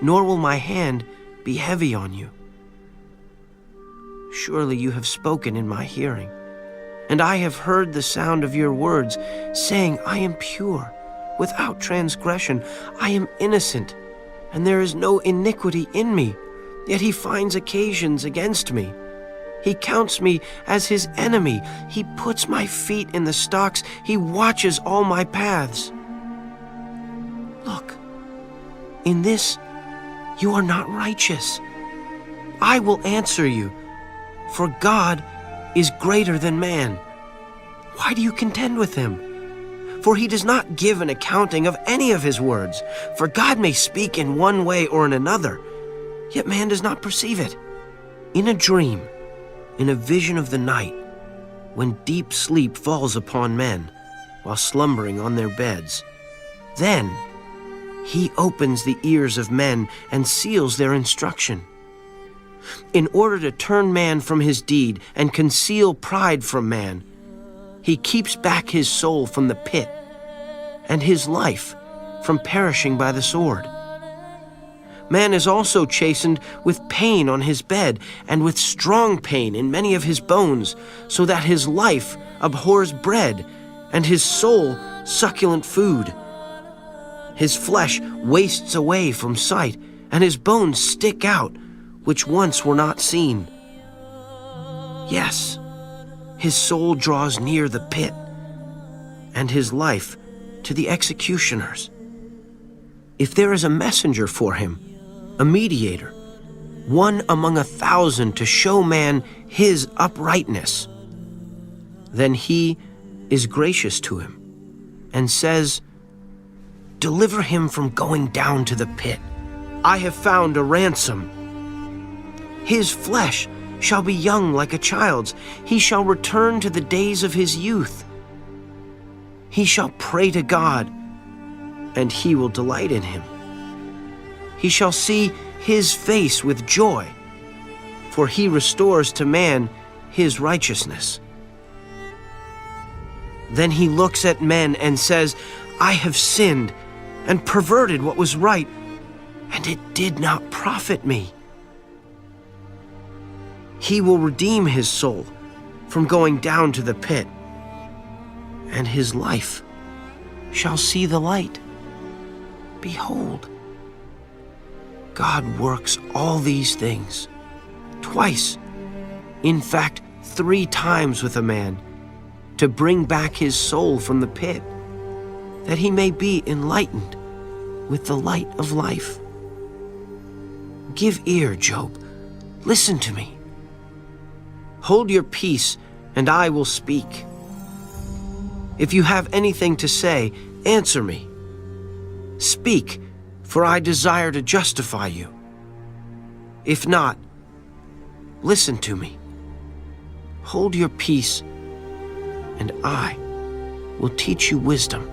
nor will my hand be heavy on you. Surely you have spoken in my hearing, and I have heard the sound of your words, saying, I am pure, without transgression. I am innocent, and there is no iniquity in me. Yet he finds occasions against me. He counts me as his enemy. He puts my feet in the stocks. He watches all my paths. Look, in this you are not righteous. I will answer you, for God is greater than man. Why do you contend with him? For he does not give an accounting of any of his words. For God may speak in one way or in another, yet man does not perceive it. In a dream, in a vision of the night, when deep sleep falls upon men while slumbering on their beds, then he opens the ears of men and seals their instruction, in order to turn man from his deed and conceal pride from man. He keeps back his soul from the pit and his life from perishing by the sword. Man is also chastened with pain on his bed and with strong pain in many of his bones, so that his life abhors bread and his soul succulent food. His flesh wastes away from sight, and his bones stick out, which once were not seen. Yes, his soul draws near the pit, and his life to the executioners. If there is a messenger for him, a mediator, one among 1,000 to show man his uprightness, then he is gracious to him and says, "Deliver him from going down to the pit. I have found a ransom. His flesh shall be young like a child's. He shall return to the days of his youth. He shall pray to God, and he will delight in him. He shall see his face with joy, for he restores to man his righteousness." Then he looks at men and says, "I have sinned and perverted what was right, and it did not profit me." He will redeem his soul from going down to the pit, and his life shall see the light. Behold, God works all these things twice, in fact 3 times with a man, to bring back his soul from the pit, that he may be enlightened with the light of life. Give ear, Job. Listen to me. Hold your peace, and I will speak. If you have anything to say, answer me. Speak, for I desire to justify you. If not, listen to me. Hold your peace, and I will teach you wisdom.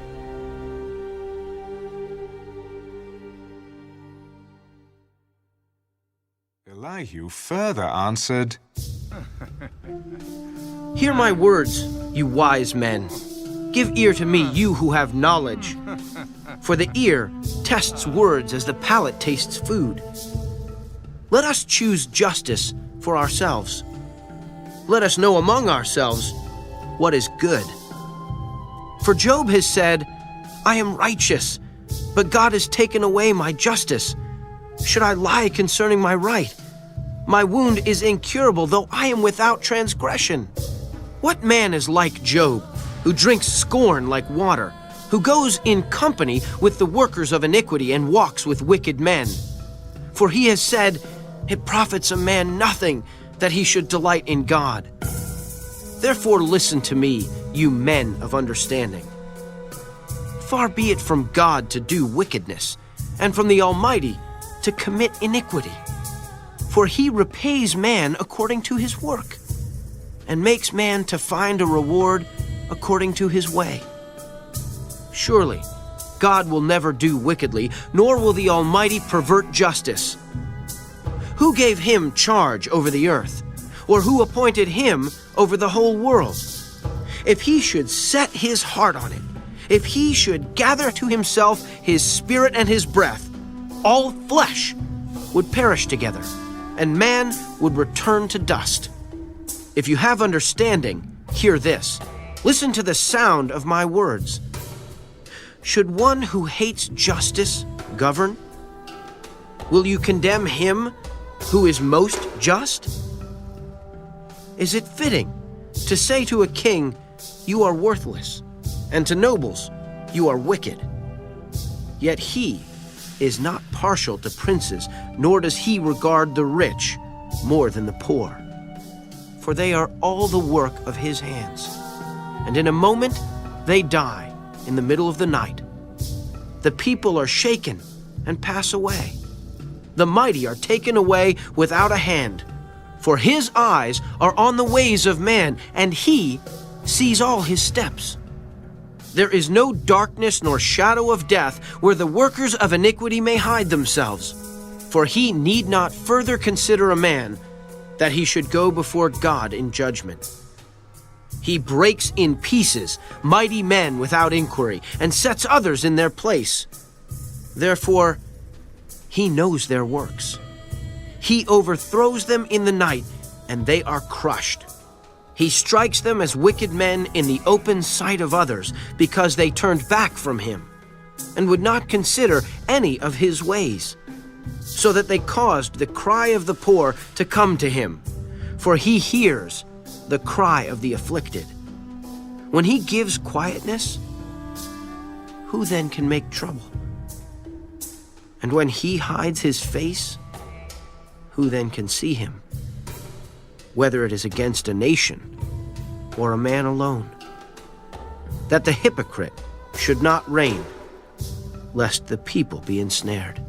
Elihu further answered, Hear my words, you wise men. Give ear to me, you who have knowledge. For the ear tests words as the palate tastes food. Let us choose justice for ourselves. Let us know among ourselves what is good. For Job has said, I am righteous, but God has taken away my justice. Should I lie concerning my right? My wound is incurable, though I am without transgression. What man is like Job, who drinks scorn like water, who goes in company with the workers of iniquity and walks with wicked men? For he has said, it profits a man nothing that he should delight in God. Therefore listen to me, you men of understanding. Far be it from God to do wickedness, and from the Almighty to commit iniquity. For he repays man according to his work, and makes man to find a reward according to his way. Surely, God will never do wickedly, nor will the Almighty pervert justice. Who gave him charge over the earth, or who appointed him over the whole world? If he should set his heart on it, if he should gather to himself his spirit and his breath, all flesh would perish together, and man would return to dust. If you have understanding, hear this. Listen to the sound of my words. Should one who hates justice govern? Will you condemn him who is most just? is it fitting to say to a king, "You are worthless," and to nobles, "You are wicked"? Yet he is not partial to princes, nor does he regard the rich more than the poor. For they are all the work of his hands, and in a moment they die in the middle of the night. The people are shaken and pass away. The mighty are taken away without a hand. For his eyes are on the ways of man, and he sees all his steps. There is no darkness nor shadow of death where the workers of iniquity may hide themselves. For he need not further consider a man, that he should go before God in judgment. He breaks in pieces mighty men without inquiry, and sets others in their place. Therefore, he knows their works. He overthrows them in the night, and they are crushed. He strikes them as wicked men in the open sight of others, because they turned back from him, and would not consider any of his ways, so that they caused the cry of the poor to come to him, for he hears the cry of the afflicted. When he gives quietness, who then can make trouble? And when he hides his face, who then can see him? Whether it is against a nation or a man alone, that the hypocrite should not reign, lest the people be ensnared.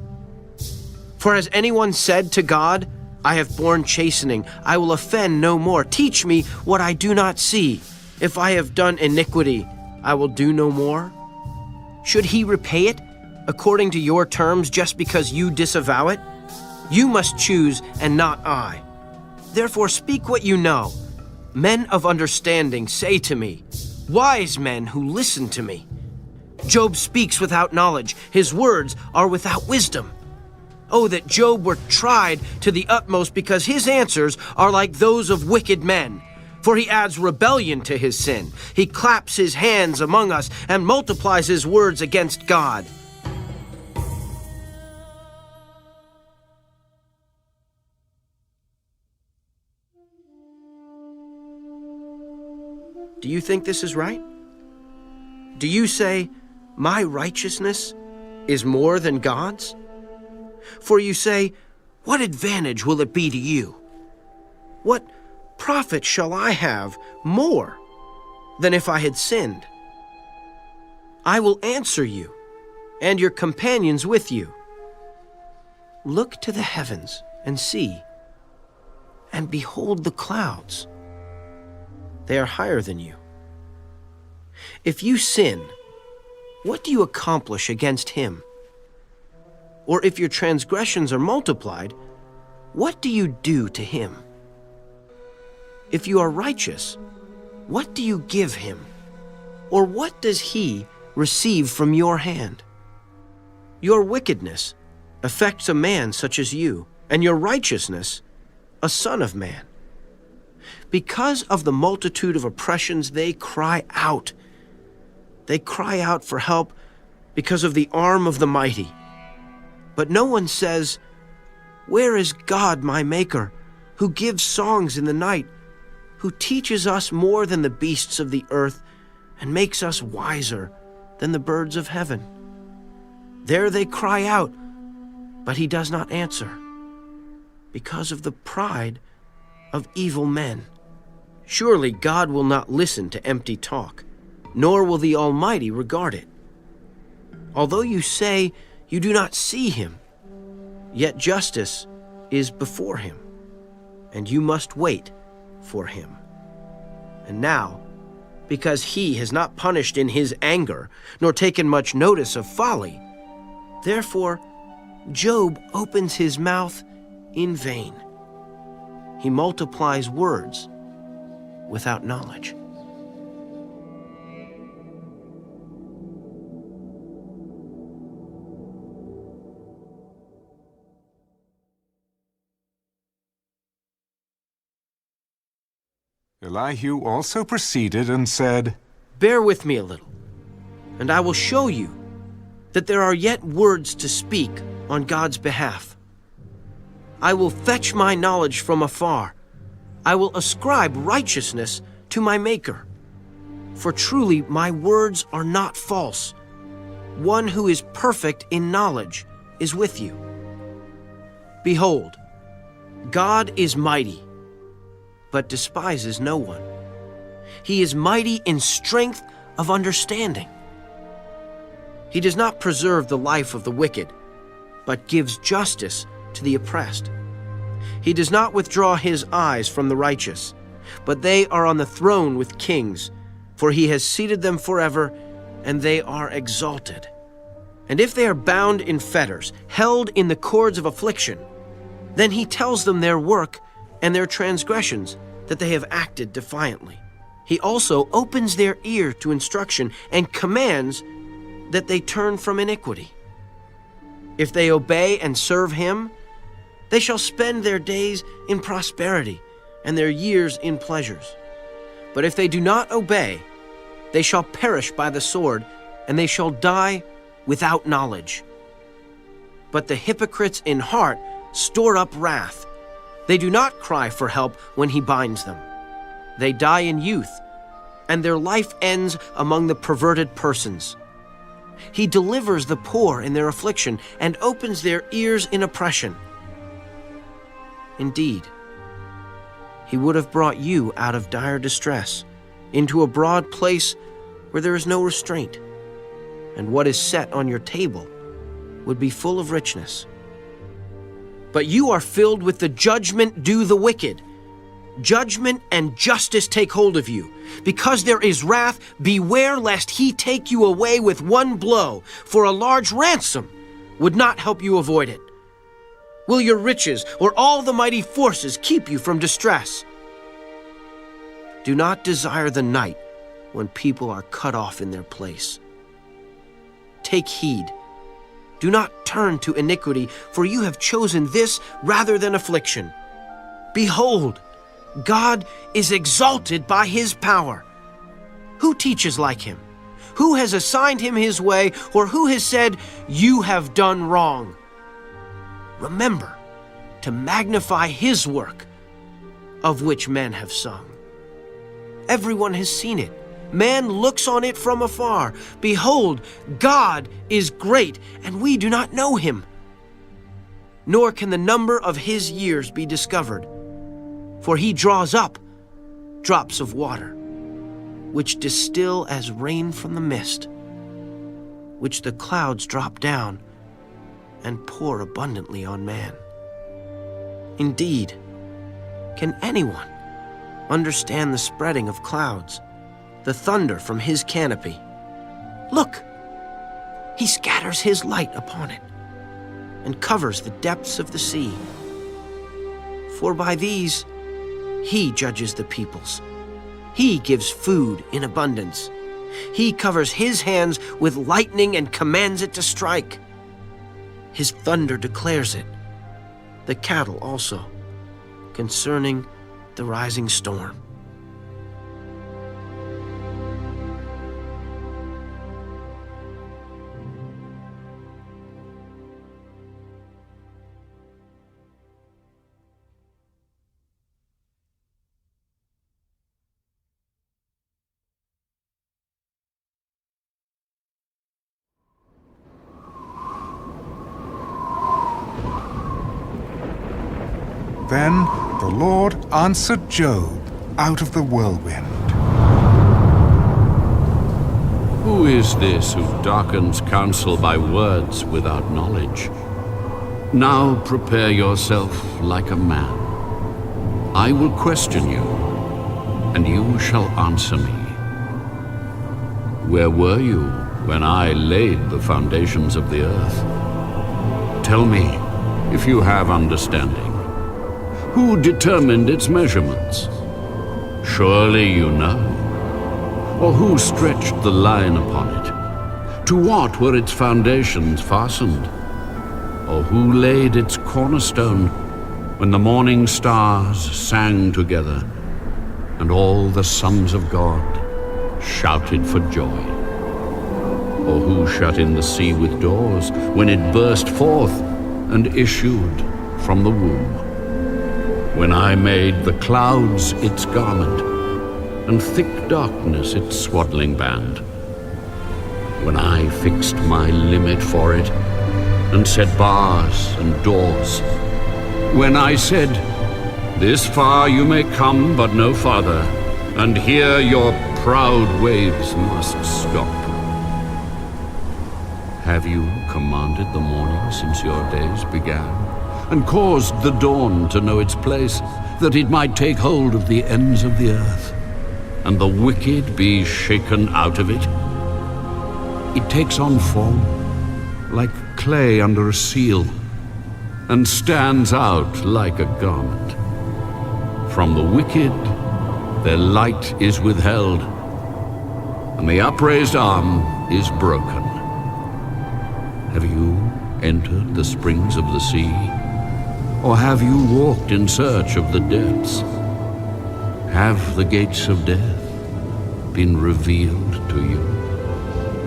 For has anyone said to God, "I have borne chastening, I will offend no more. Teach me what I do not see. If I have done iniquity, I will do no more"? Should he repay it according to your terms just because you disavow it? You must choose and not I. Therefore speak what you know. Men of understanding say to me, wise men who listen to me. Job speaks without knowledge, his words are without wisdom. Oh, that Job were tried to the utmost, because his answers are like those of wicked men. For he adds rebellion to his sin. He claps his hands among us and multiplies his words against God. Do you think this is right? Do you say, my righteousness is more than God's? For you say, what advantage will it be to you? What profit shall I have more than if I had sinned? I will answer you, and your companions with you. Look to the heavens and see, and behold the clouds. They are higher than you. If you sin, what do you accomplish against him? Or if your transgressions are multiplied, what do you do to him? If you are righteous, what do you give him? Or what does he receive from your hand? Your wickedness affects a man such as you, and your righteousness a son of man. Because of the multitude of oppressions, they cry out. They cry out for help because of the arm of the mighty. But no one says, where is God, my Maker, who gives songs in the night, who teaches us more than the beasts of the earth, and makes us wiser than the birds of heaven? There they cry out, but he does not answer, because of the pride of evil men. Surely God will not listen to empty talk, nor will the Almighty regard it. Although you say you do not see him, yet justice is before him, and you must wait for him. And now, because he has not punished in his anger, nor taken much notice of folly, therefore Job opens his mouth in vain. He multiplies words without knowledge. Elihu also proceeded and said, Bear with me a little, and I will show you that there are yet words to speak on God's behalf. I will fetch my knowledge from afar. I will ascribe righteousness to my Maker. For truly my words are not false. One who is perfect in knowledge is with you. Behold, God is mighty, but despises no one. He is mighty in strength of understanding. He does not preserve the life of the wicked, but gives justice to the oppressed. He does not withdraw his eyes from the righteous, but they are on the throne with kings, for he has seated them forever, and they are exalted. And if they are bound in fetters, held in the cords of affliction, then he tells them their work and their transgressions, that they have acted defiantly. He also opens their ear to instruction and commands that they turn from iniquity. If they obey and serve him, they shall spend their days in prosperity and their years in pleasures. But if they do not obey, they shall perish by the sword, and they shall die without knowledge. But the hypocrites in heart store up wrath. They do not cry for help when he binds them. They die in youth, and their life ends among the perverted persons. He delivers the poor in their affliction and opens their ears in oppression. Indeed, he would have brought you out of dire distress into a broad place where there is no restraint, and what is set on your table would be full of richness. But you are filled with the judgment due the wicked. Judgment and justice take hold of you. Because there is wrath, beware lest he take you away with one blow, for a large ransom would not help you avoid it. Will your riches or all the mighty forces keep you from distress? Do not desire the night when people are cut off in their place. Take heed. Do not turn to iniquity, for you have chosen this rather than affliction. Behold, God is exalted by his power. Who teaches like him? Who has assigned him his way, or who has said, "You have done wrong"? Remember to magnify his work, of which men have sung. Everyone has seen it. Man looks on it from afar. Behold, God is great, and we do not know him. Nor can the number of his years be discovered. For he draws up drops of water, which distill as rain from the mist, which the clouds drop down and pour abundantly on man. Indeed, can anyone understand the spreading of clouds, the thunder from his canopy? Look, he scatters his light upon it and covers the depths of the sea. For by these he judges the peoples. He gives food in abundance. He covers his hands with lightning and commands it to strike. His thunder declares it, the cattle also, concerning the rising storm. Then the Lord answered Job out of the whirlwind. Who is this who darkens counsel by words without knowledge? Now prepare yourself like a man. I will question you, and you shall answer me. Where were you when I laid the foundations of the earth? Tell me, if you have understanding. Who determined its measurements? Surely you know. Or who stretched the line upon it? To what were its foundations fastened? Or who laid its cornerstone when the morning stars sang together and all the sons of God shouted for joy? Or who shut in the sea with doors when it burst forth and issued from the womb? when I made the clouds its garment, and thick darkness its swaddling band, when I fixed my limit for it, and set bars and doors, when I said, this far you may come, but no farther, and here your proud waves must stop. Have you commanded the morning since your days began, and caused the dawn to know its place, that it might take hold of the ends of the earth, and the wicked be shaken out of it? It takes on form like clay under a seal, and stands out like a garment. From the wicked their light is withheld, and the upraised arm is broken. Have you entered the springs of the sea, or have you walked in search of the depths? Have the gates of death been revealed to you,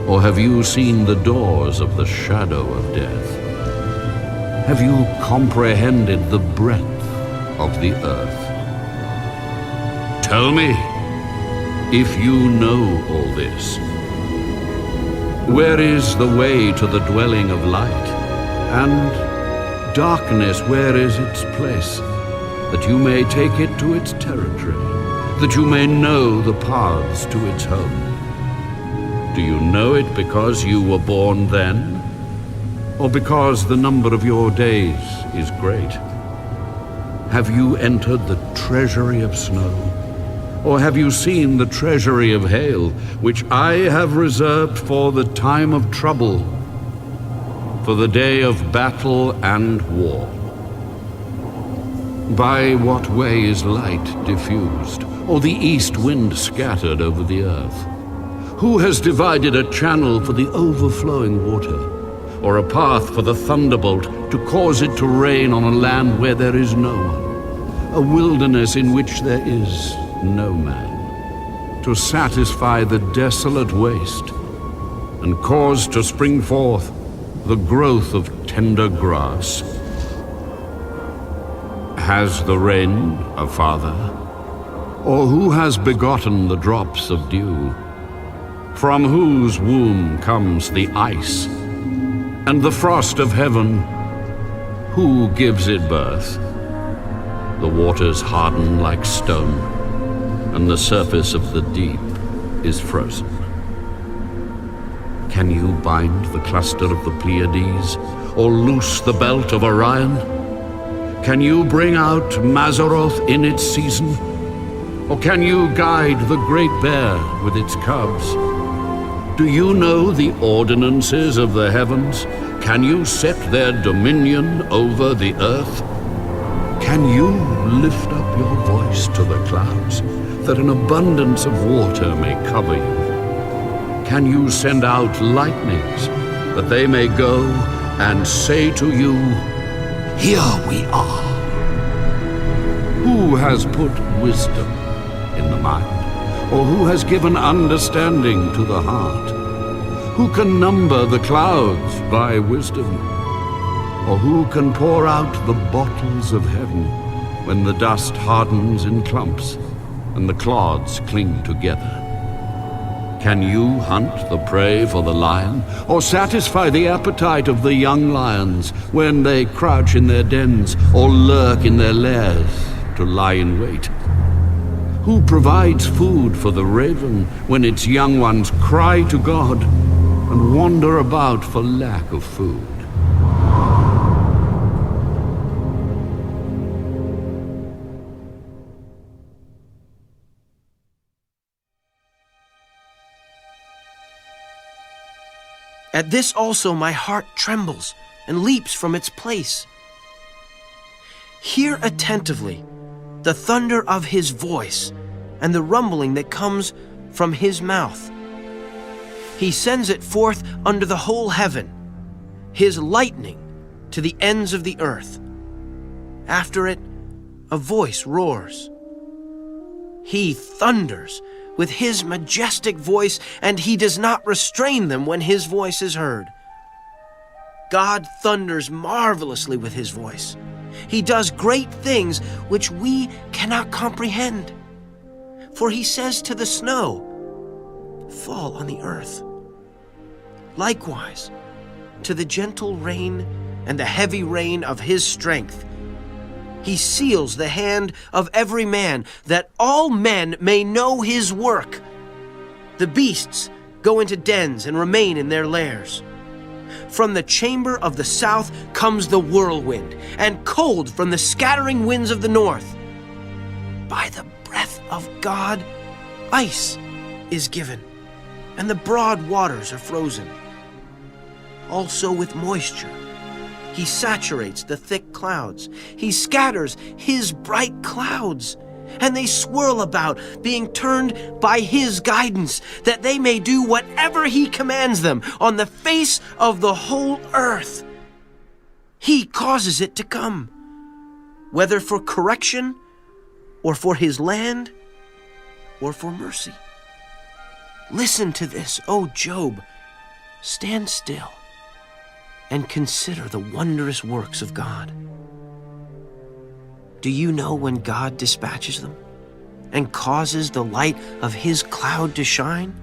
or have you seen the doors of the shadow of death? Have you comprehended the breadth of the earth? Tell me, if you know all this. Where is the way to the dwelling of light? And darkness, where is its place? That you may take it to its territory, that you may know the paths to its home. Do you know it because you were born then, or because the number of your days is great? Have you entered the treasury of snow? Or have you seen the treasury of hail, which I have reserved for the time of trouble, for the day of battle and war? By what way is light diffused, or the east wind scattered over the earth? Who has divided a channel for the overflowing water, or a path for the thunderbolt to cause it to rain on a land where there is no one, a wilderness in which there is no man, to satisfy the desolate waste, and cause to spring forth the growth of tender grass? Has the rain a father, or who has begotten the drops of dew? From whose womb comes the ice, and the frost of heaven? Who gives it birth? The waters harden like stone, and the surface of the deep is frozen. Can you bind the cluster of the Pleiades, or loose the belt of Orion? Can you bring out Mazzaroth in its season? Or can you guide the great bear with its cubs? Do you know the ordinances of the heavens? Can you set their dominion over the earth? Can you lift up your voice to the clouds, that an abundance of water may cover you? Can you send out lightnings, that they may go and say to you, here we are? Who has put wisdom in the mind, or who has given understanding to the heart? Who can number the clouds by wisdom, or who can pour out the bottles of heaven when the dust hardens in clumps and the clods cling together? Can you hunt the prey for the lion, or satisfy the appetite of the young lions when they crouch in their dens or lurk in their lairs to lie in wait? Who provides food for the raven when its young ones cry to God and wander about for lack of food? At this also my heart trembles and leaps from its place. Hear attentively the thunder of his voice and the rumbling that comes from his mouth. He sends it forth under the whole heaven, his lightning to the ends of the earth. After it, a voice roars. He thunders with his majestic voice, and he does not restrain them when his voice is heard. God thunders marvelously with his voice. He does great things which we cannot comprehend. For he says to the snow, fall on the earth. Likewise, to the gentle rain and the heavy rain of his strength, he seals the hand of every man, that all men may know his work. The beasts go into dens and remain in their lairs. From the chamber of the south comes the whirlwind, and cold from the scattering winds of the north. By the breath of God, ice is given, and the broad waters are frozen. Also with moisture, he saturates the thick clouds. He scatters his bright clouds, and they swirl about, being turned by his guidance, that they may do whatever he commands them on the face of the whole earth. He causes it to come, whether for correction, or for his land, or for mercy. Listen to this, O Job. Stand still and consider the wondrous works of God. Do you know when God dispatches them and causes the light of his cloud to shine?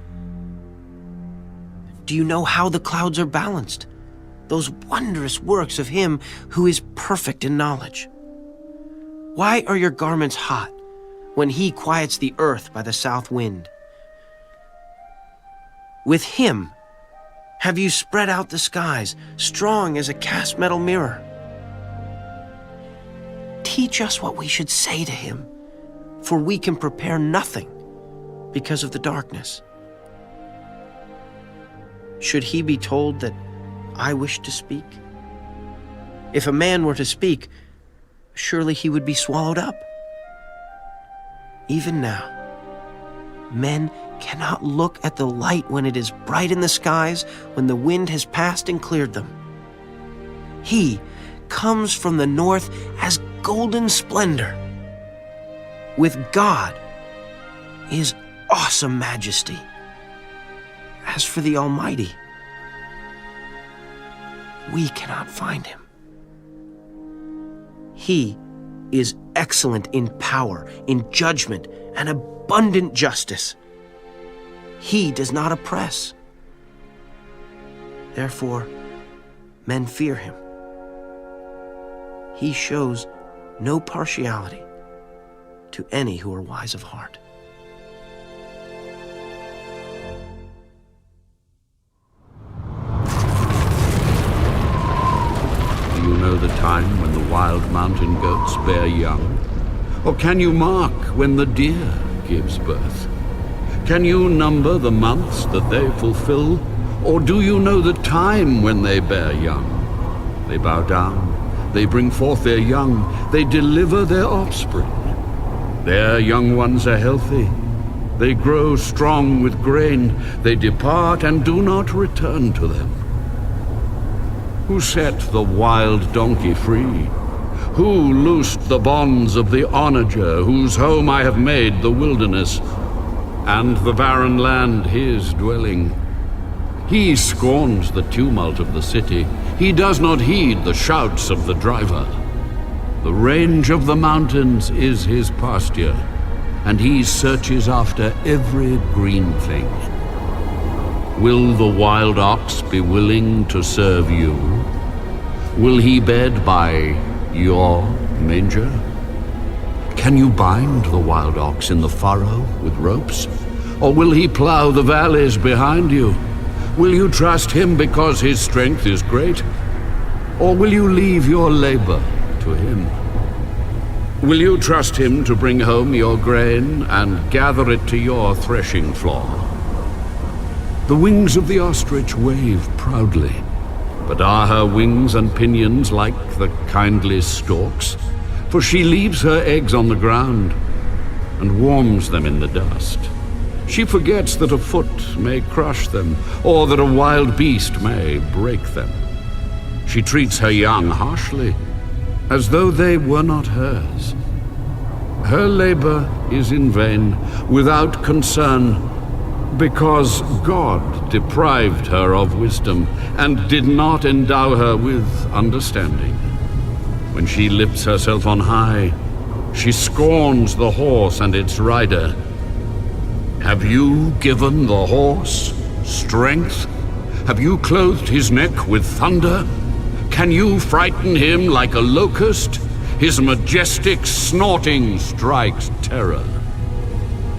Do you know how the clouds are balanced? Those wondrous works of him who is perfect in knowledge. Why are your garments hot when he quiets the earth by the south wind? With him have you spread out the skies, strong as a cast metal mirror. Teach us what we should say to him, for we can prepare nothing because of the darkness. Should he be told that I wish to speak? If a man were to speak, surely he would be swallowed up. Even now, men cannot look at the light when it is bright in the skies, when the wind has passed and cleared them. He comes from the north as golden splendor. With God is awesome majesty. As for the Almighty, we cannot find him. He is excellent in power, in judgment, and abundant justice. He does not oppress. Therefore, men fear him. He shows no partiality to any who are wise of heart. Do you know the time when the wild mountain goats bear young? Or can you mark when the deer gives birth? Can you number the months that they fulfill? Or do you know the time when they bear young? They bow down, they bring forth their young, they deliver their offspring. Their young ones are healthy, they grow strong with grain, they depart and do not return to them. Who set the wild donkey free? Who loosed the bonds of the onager, whose home I have made the wilderness, and the barren land his dwelling? He scorns the tumult of the city. He does not heed the shouts of the driver. The range of the mountains is his pasture, and he searches after every green thing. Will the wild ox be willing to serve you? Will he bed by your manger? Can you bind the wild ox in the furrow with ropes? Or will he plow the valleys behind you? Will you trust him because his strength is great? Or will you leave your labor to him? Will you trust him to bring home your grain and gather it to your threshing floor? The wings of the ostrich wave proudly, but are her wings and pinions like the kindly stork's? For she leaves her eggs on the ground and warms them in the dust. She forgets that a foot may crush them, or that a wild beast may break them. She treats her young harshly, as though they were not hers. Her labor is in vain, without concern, because God deprived her of wisdom and did not endow her with understanding. When she lifts herself on high, she scorns the horse and its rider. Have you given the horse strength? Have you clothed his neck with thunder? Can you frighten him like a locust? His majestic snorting strikes terror.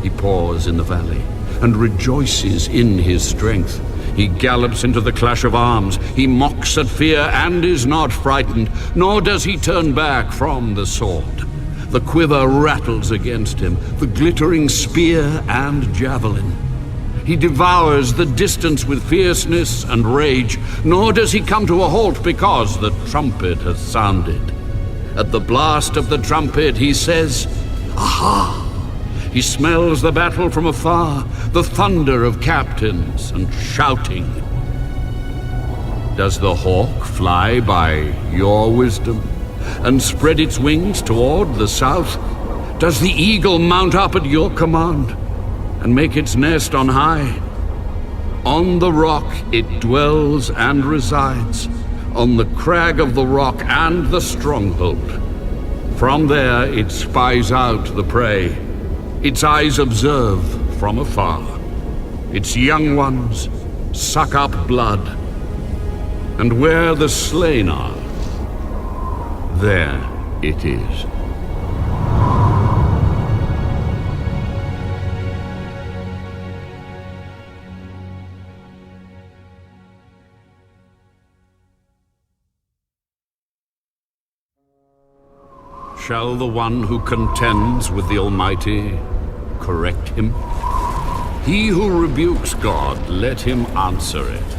He paws in the valley and rejoices in his strength. He gallops into the clash of arms. He mocks at fear and is not frightened, nor does he turn back from the sword. The quiver rattles against him, the glittering spear and javelin. He devours the distance with fierceness and rage, nor does he come to a halt because the trumpet has sounded. At the blast of the trumpet he says, "Aha!" He smells the battle from afar, the thunder of captains and shouting. Does the hawk fly by your wisdom and spread its wings toward the south? Does the eagle mount up at your command and make its nest on high? On the rock it dwells and resides, on the crag of the rock and the stronghold. From there it spies out the prey. Its eyes observe from afar. Its young ones suck up blood. And where the slain are, there it is. Shall the one who contends with the Almighty correct him? He who rebukes God, let him answer it.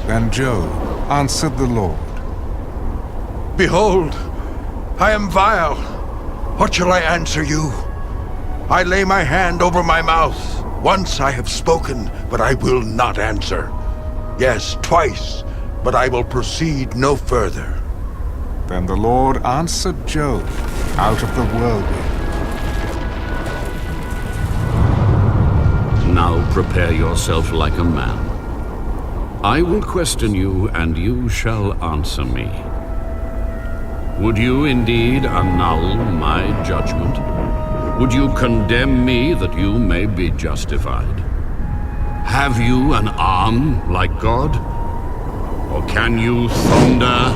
Then Job answered the Lord. Behold, I am vile. What shall I answer you? I lay my hand over my mouth. Once I have spoken, but I will not answer. Yes, twice, but I will proceed no further. Then the Lord answered Job out of the whirlwind. Now prepare yourself like a man. I will question you, and you shall answer me. Would you indeed annul my judgment? Would you condemn me that you may be justified? Have you an arm like God? Or can you thunder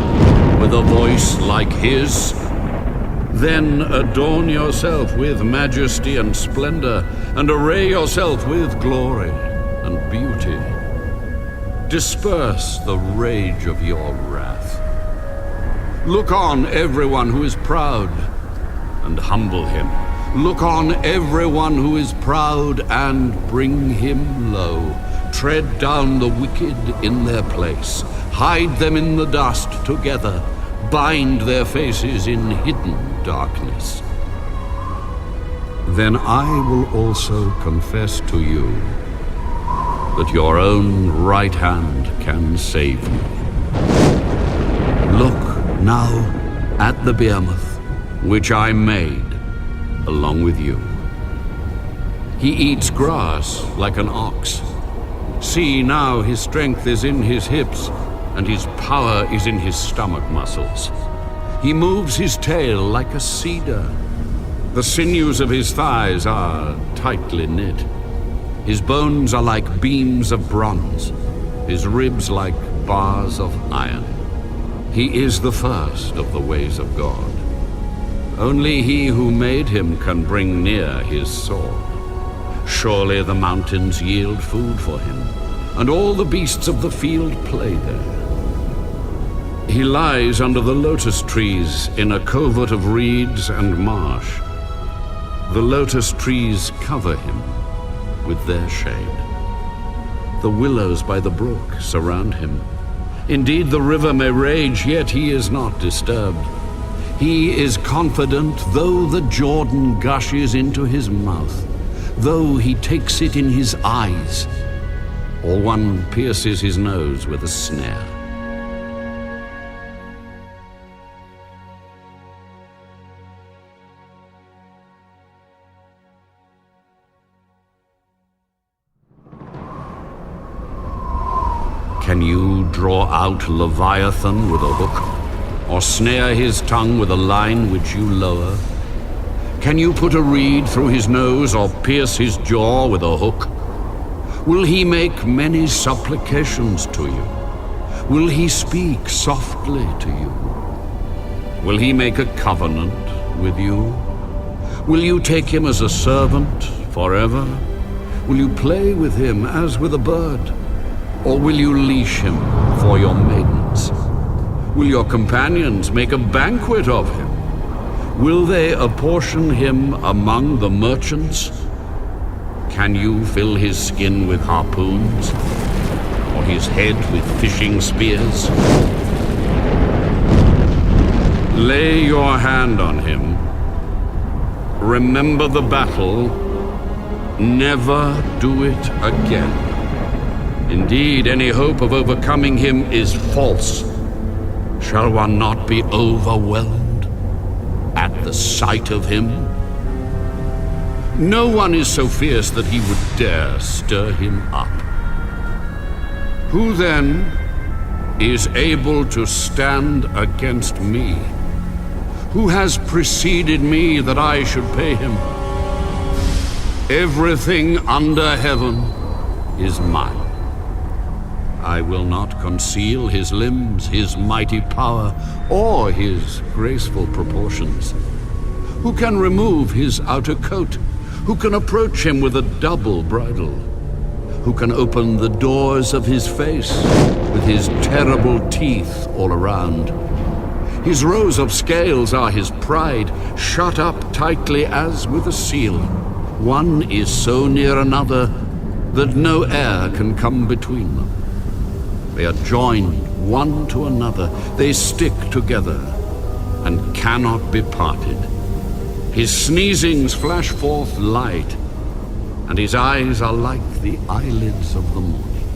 with a voice like his? Then adorn yourself with majesty and splendor, and array yourself with glory and beauty. Disperse the rage of your wrath. Look on everyone who is proud, and humble him. Look on everyone who is proud, and bring him low. Tread down the wicked in their place. Hide them in the dust together. Bind their faces in hidden darkness. Then I will also confess to you that your own right hand can save me. Look now at the behemoth, which I made along with you. He eats grass like an ox. See now, his strength is in his hips, and his power is in his stomach muscles. He moves his tail like a cedar. The sinews of his thighs are tightly knit. His bones are like beams of bronze, his ribs like bars of iron. He is the first of the ways of God. Only he who made him can bring near his sword. Surely the mountains yield food for him, and all the beasts of the field play there. He lies under the lotus trees in a covert of reeds and marsh. The lotus trees cover him with their shade. The willows by the brook surround him. Indeed, the river may rage, yet he is not disturbed. He is confident, though the Jordan gushes into his mouth, though he takes it in his eyes, or one pierces his nose with a snare. Can you draw out Leviathan with a hook, or snare his tongue with a line which you lower? Can you put a reed through his nose or pierce his jaw with a hook? Will he make many supplications to you? Will he speak softly to you? Will he make a covenant with you? Will you take him as a servant forever? Will you play with him as with a bird? Or will you leash him for your maidens? Will your companions make a banquet of him? Will they apportion him among the merchants? Can you fill his skin with harpoons, or his head with fishing spears? Lay your hand on him. Remember the battle. Never do it again. Indeed, any hope of overcoming him is false. Shall one not be overwhelmed at the sight of him? No one is so fierce that he would dare stir him up. Who then is able to stand against me? Who has preceded me that I should pay him? Everything under heaven is mine. I will not conceal his limbs, his mighty power, or his graceful proportions. Who can remove his outer coat? Who can approach him with a double bridle? Who can open the doors of his face with his terrible teeth all around? His rows of scales are his pride, shut up tightly as with a seal. One is so near another that no air can come between them. They are joined one to another. They stick together and cannot be parted. His sneezings flash forth light, and his eyes are like the eyelids of the morning.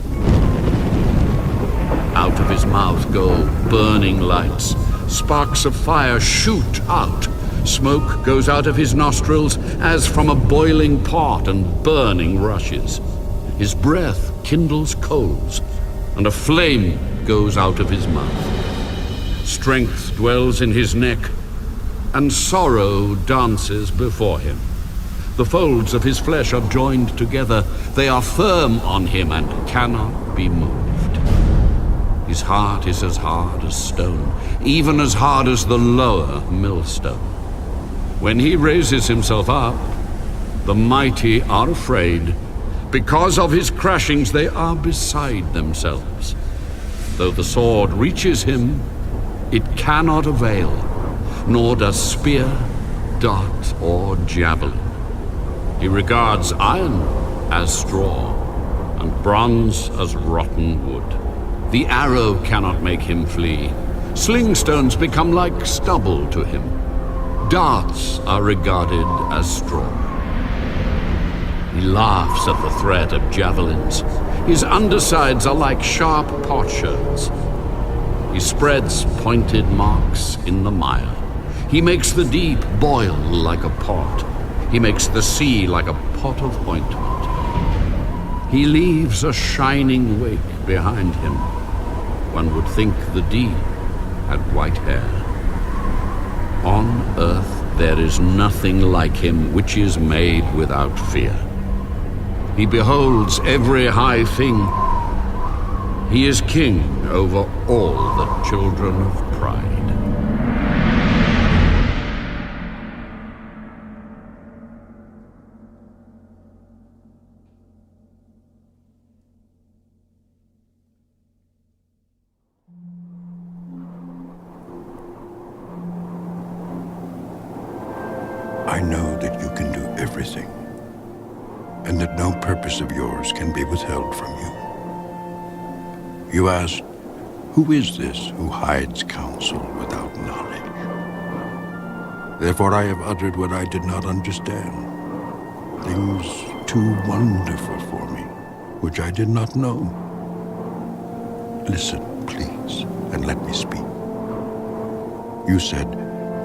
Out of his mouth go burning lights. Sparks of fire shoot out. Smoke goes out of his nostrils as from a boiling pot, and burning rushes. His breath kindles coals, and a flame goes out of his mouth. Strength dwells in his neck, and sorrow dances before him. The folds of his flesh are joined together. They are firm on him and cannot be moved. His heart is as hard as stone, even as hard as the lower millstone. When he raises himself up, the mighty are afraid. Because of his crashings, they are beside themselves. Though the sword reaches him, it cannot avail, nor does spear, dart, or javelin. He regards iron as straw, and bronze as rotten wood. The arrow cannot make him flee. Sling stones become like stubble to him. Darts are regarded as straw. He laughs at the threat of javelins. His undersides are like sharp potsherds. He spreads pointed marks in the mire. He makes the deep boil like a pot. He makes the sea like a pot of ointment. He leaves a shining wake behind him. One would think the deep had white hair. On earth there is nothing like him which is made without fear. He beholds every high thing. He is king over all the children of pride. I know that you can do everything, and that no purpose of yours can be withheld from you. You asked, who is this who hides counsel without knowledge? Therefore I have uttered what I did not understand, things too wonderful for me, which I did not know. Listen, please, and let me speak. You said,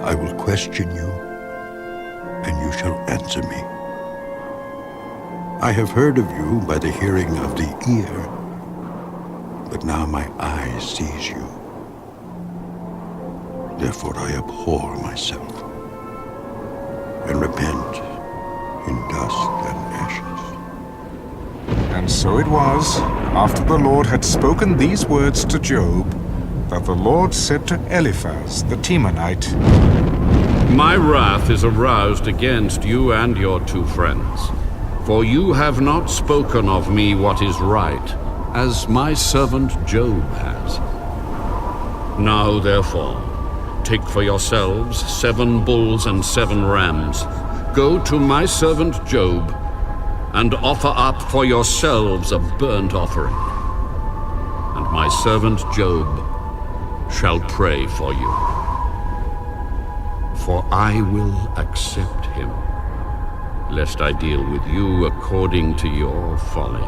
I will question you, and you shall answer me. I have heard of you by the hearing of the ear, but now my eye sees you. Therefore I abhor myself and repent in dust and ashes. And so it was, after the Lord had spoken these words to Job, that the Lord said to Eliphaz the Temanite, My wrath is aroused against you and your 2 friends, for you have not spoken of me what is right, as my servant Job has. Now, therefore, take for yourselves 7 bulls and 7 rams. Go to my servant Job, and offer up for yourselves a burnt offering. And my servant Job shall pray for you. For I will accept him, lest I deal with you according to your folly,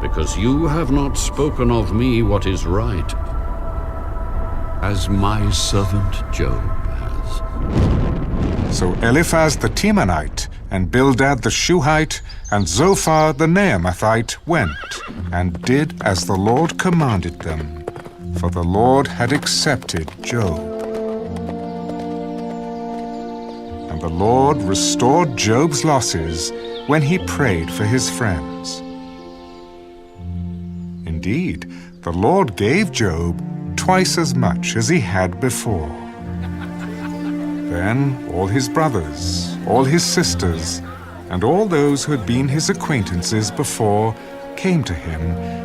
because you have not spoken of me what is right, as my servant Job has. So Eliphaz the Temanite, and Bildad the Shuhite, and Zophar the Naamathite went, and did as the Lord commanded them, for the Lord had accepted Job. And the Lord restored Job's losses when he prayed for his friends. Indeed, the Lord gave Job twice as much as he had before. Then all his brothers, all his sisters, and all those who had been his acquaintances before came to him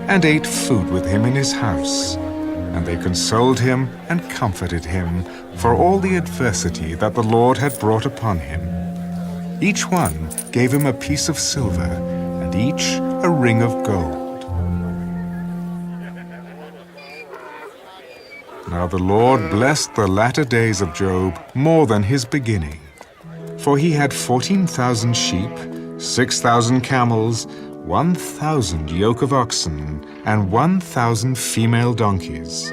and ate food with him in his house. And they consoled him and comforted him for all the adversity that the Lord had brought upon him. Each one gave him a piece of silver, and each a ring of gold. Now the Lord blessed the latter days of Job more than his beginning. For he had 14,000 sheep, 6,000 camels, 1,000 yoke of oxen, and 1,000 female donkeys.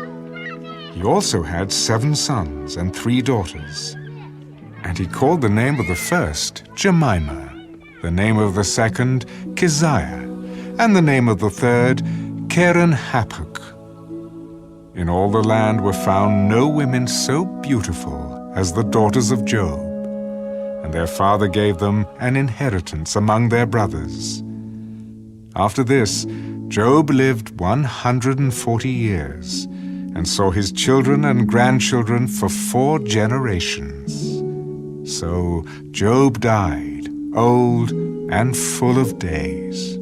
He also had 7 sons and 3 daughters. And he called the name of the first Jemimah, the name of the second Keziah, and the name of the third Keren-Happuch. In all the land were found no women so beautiful as the daughters of Job, and their father gave them an inheritance among their brothers. After this, Job lived 140 years, and saw his children and grandchildren for 4 generations. So Job died, old and full of days.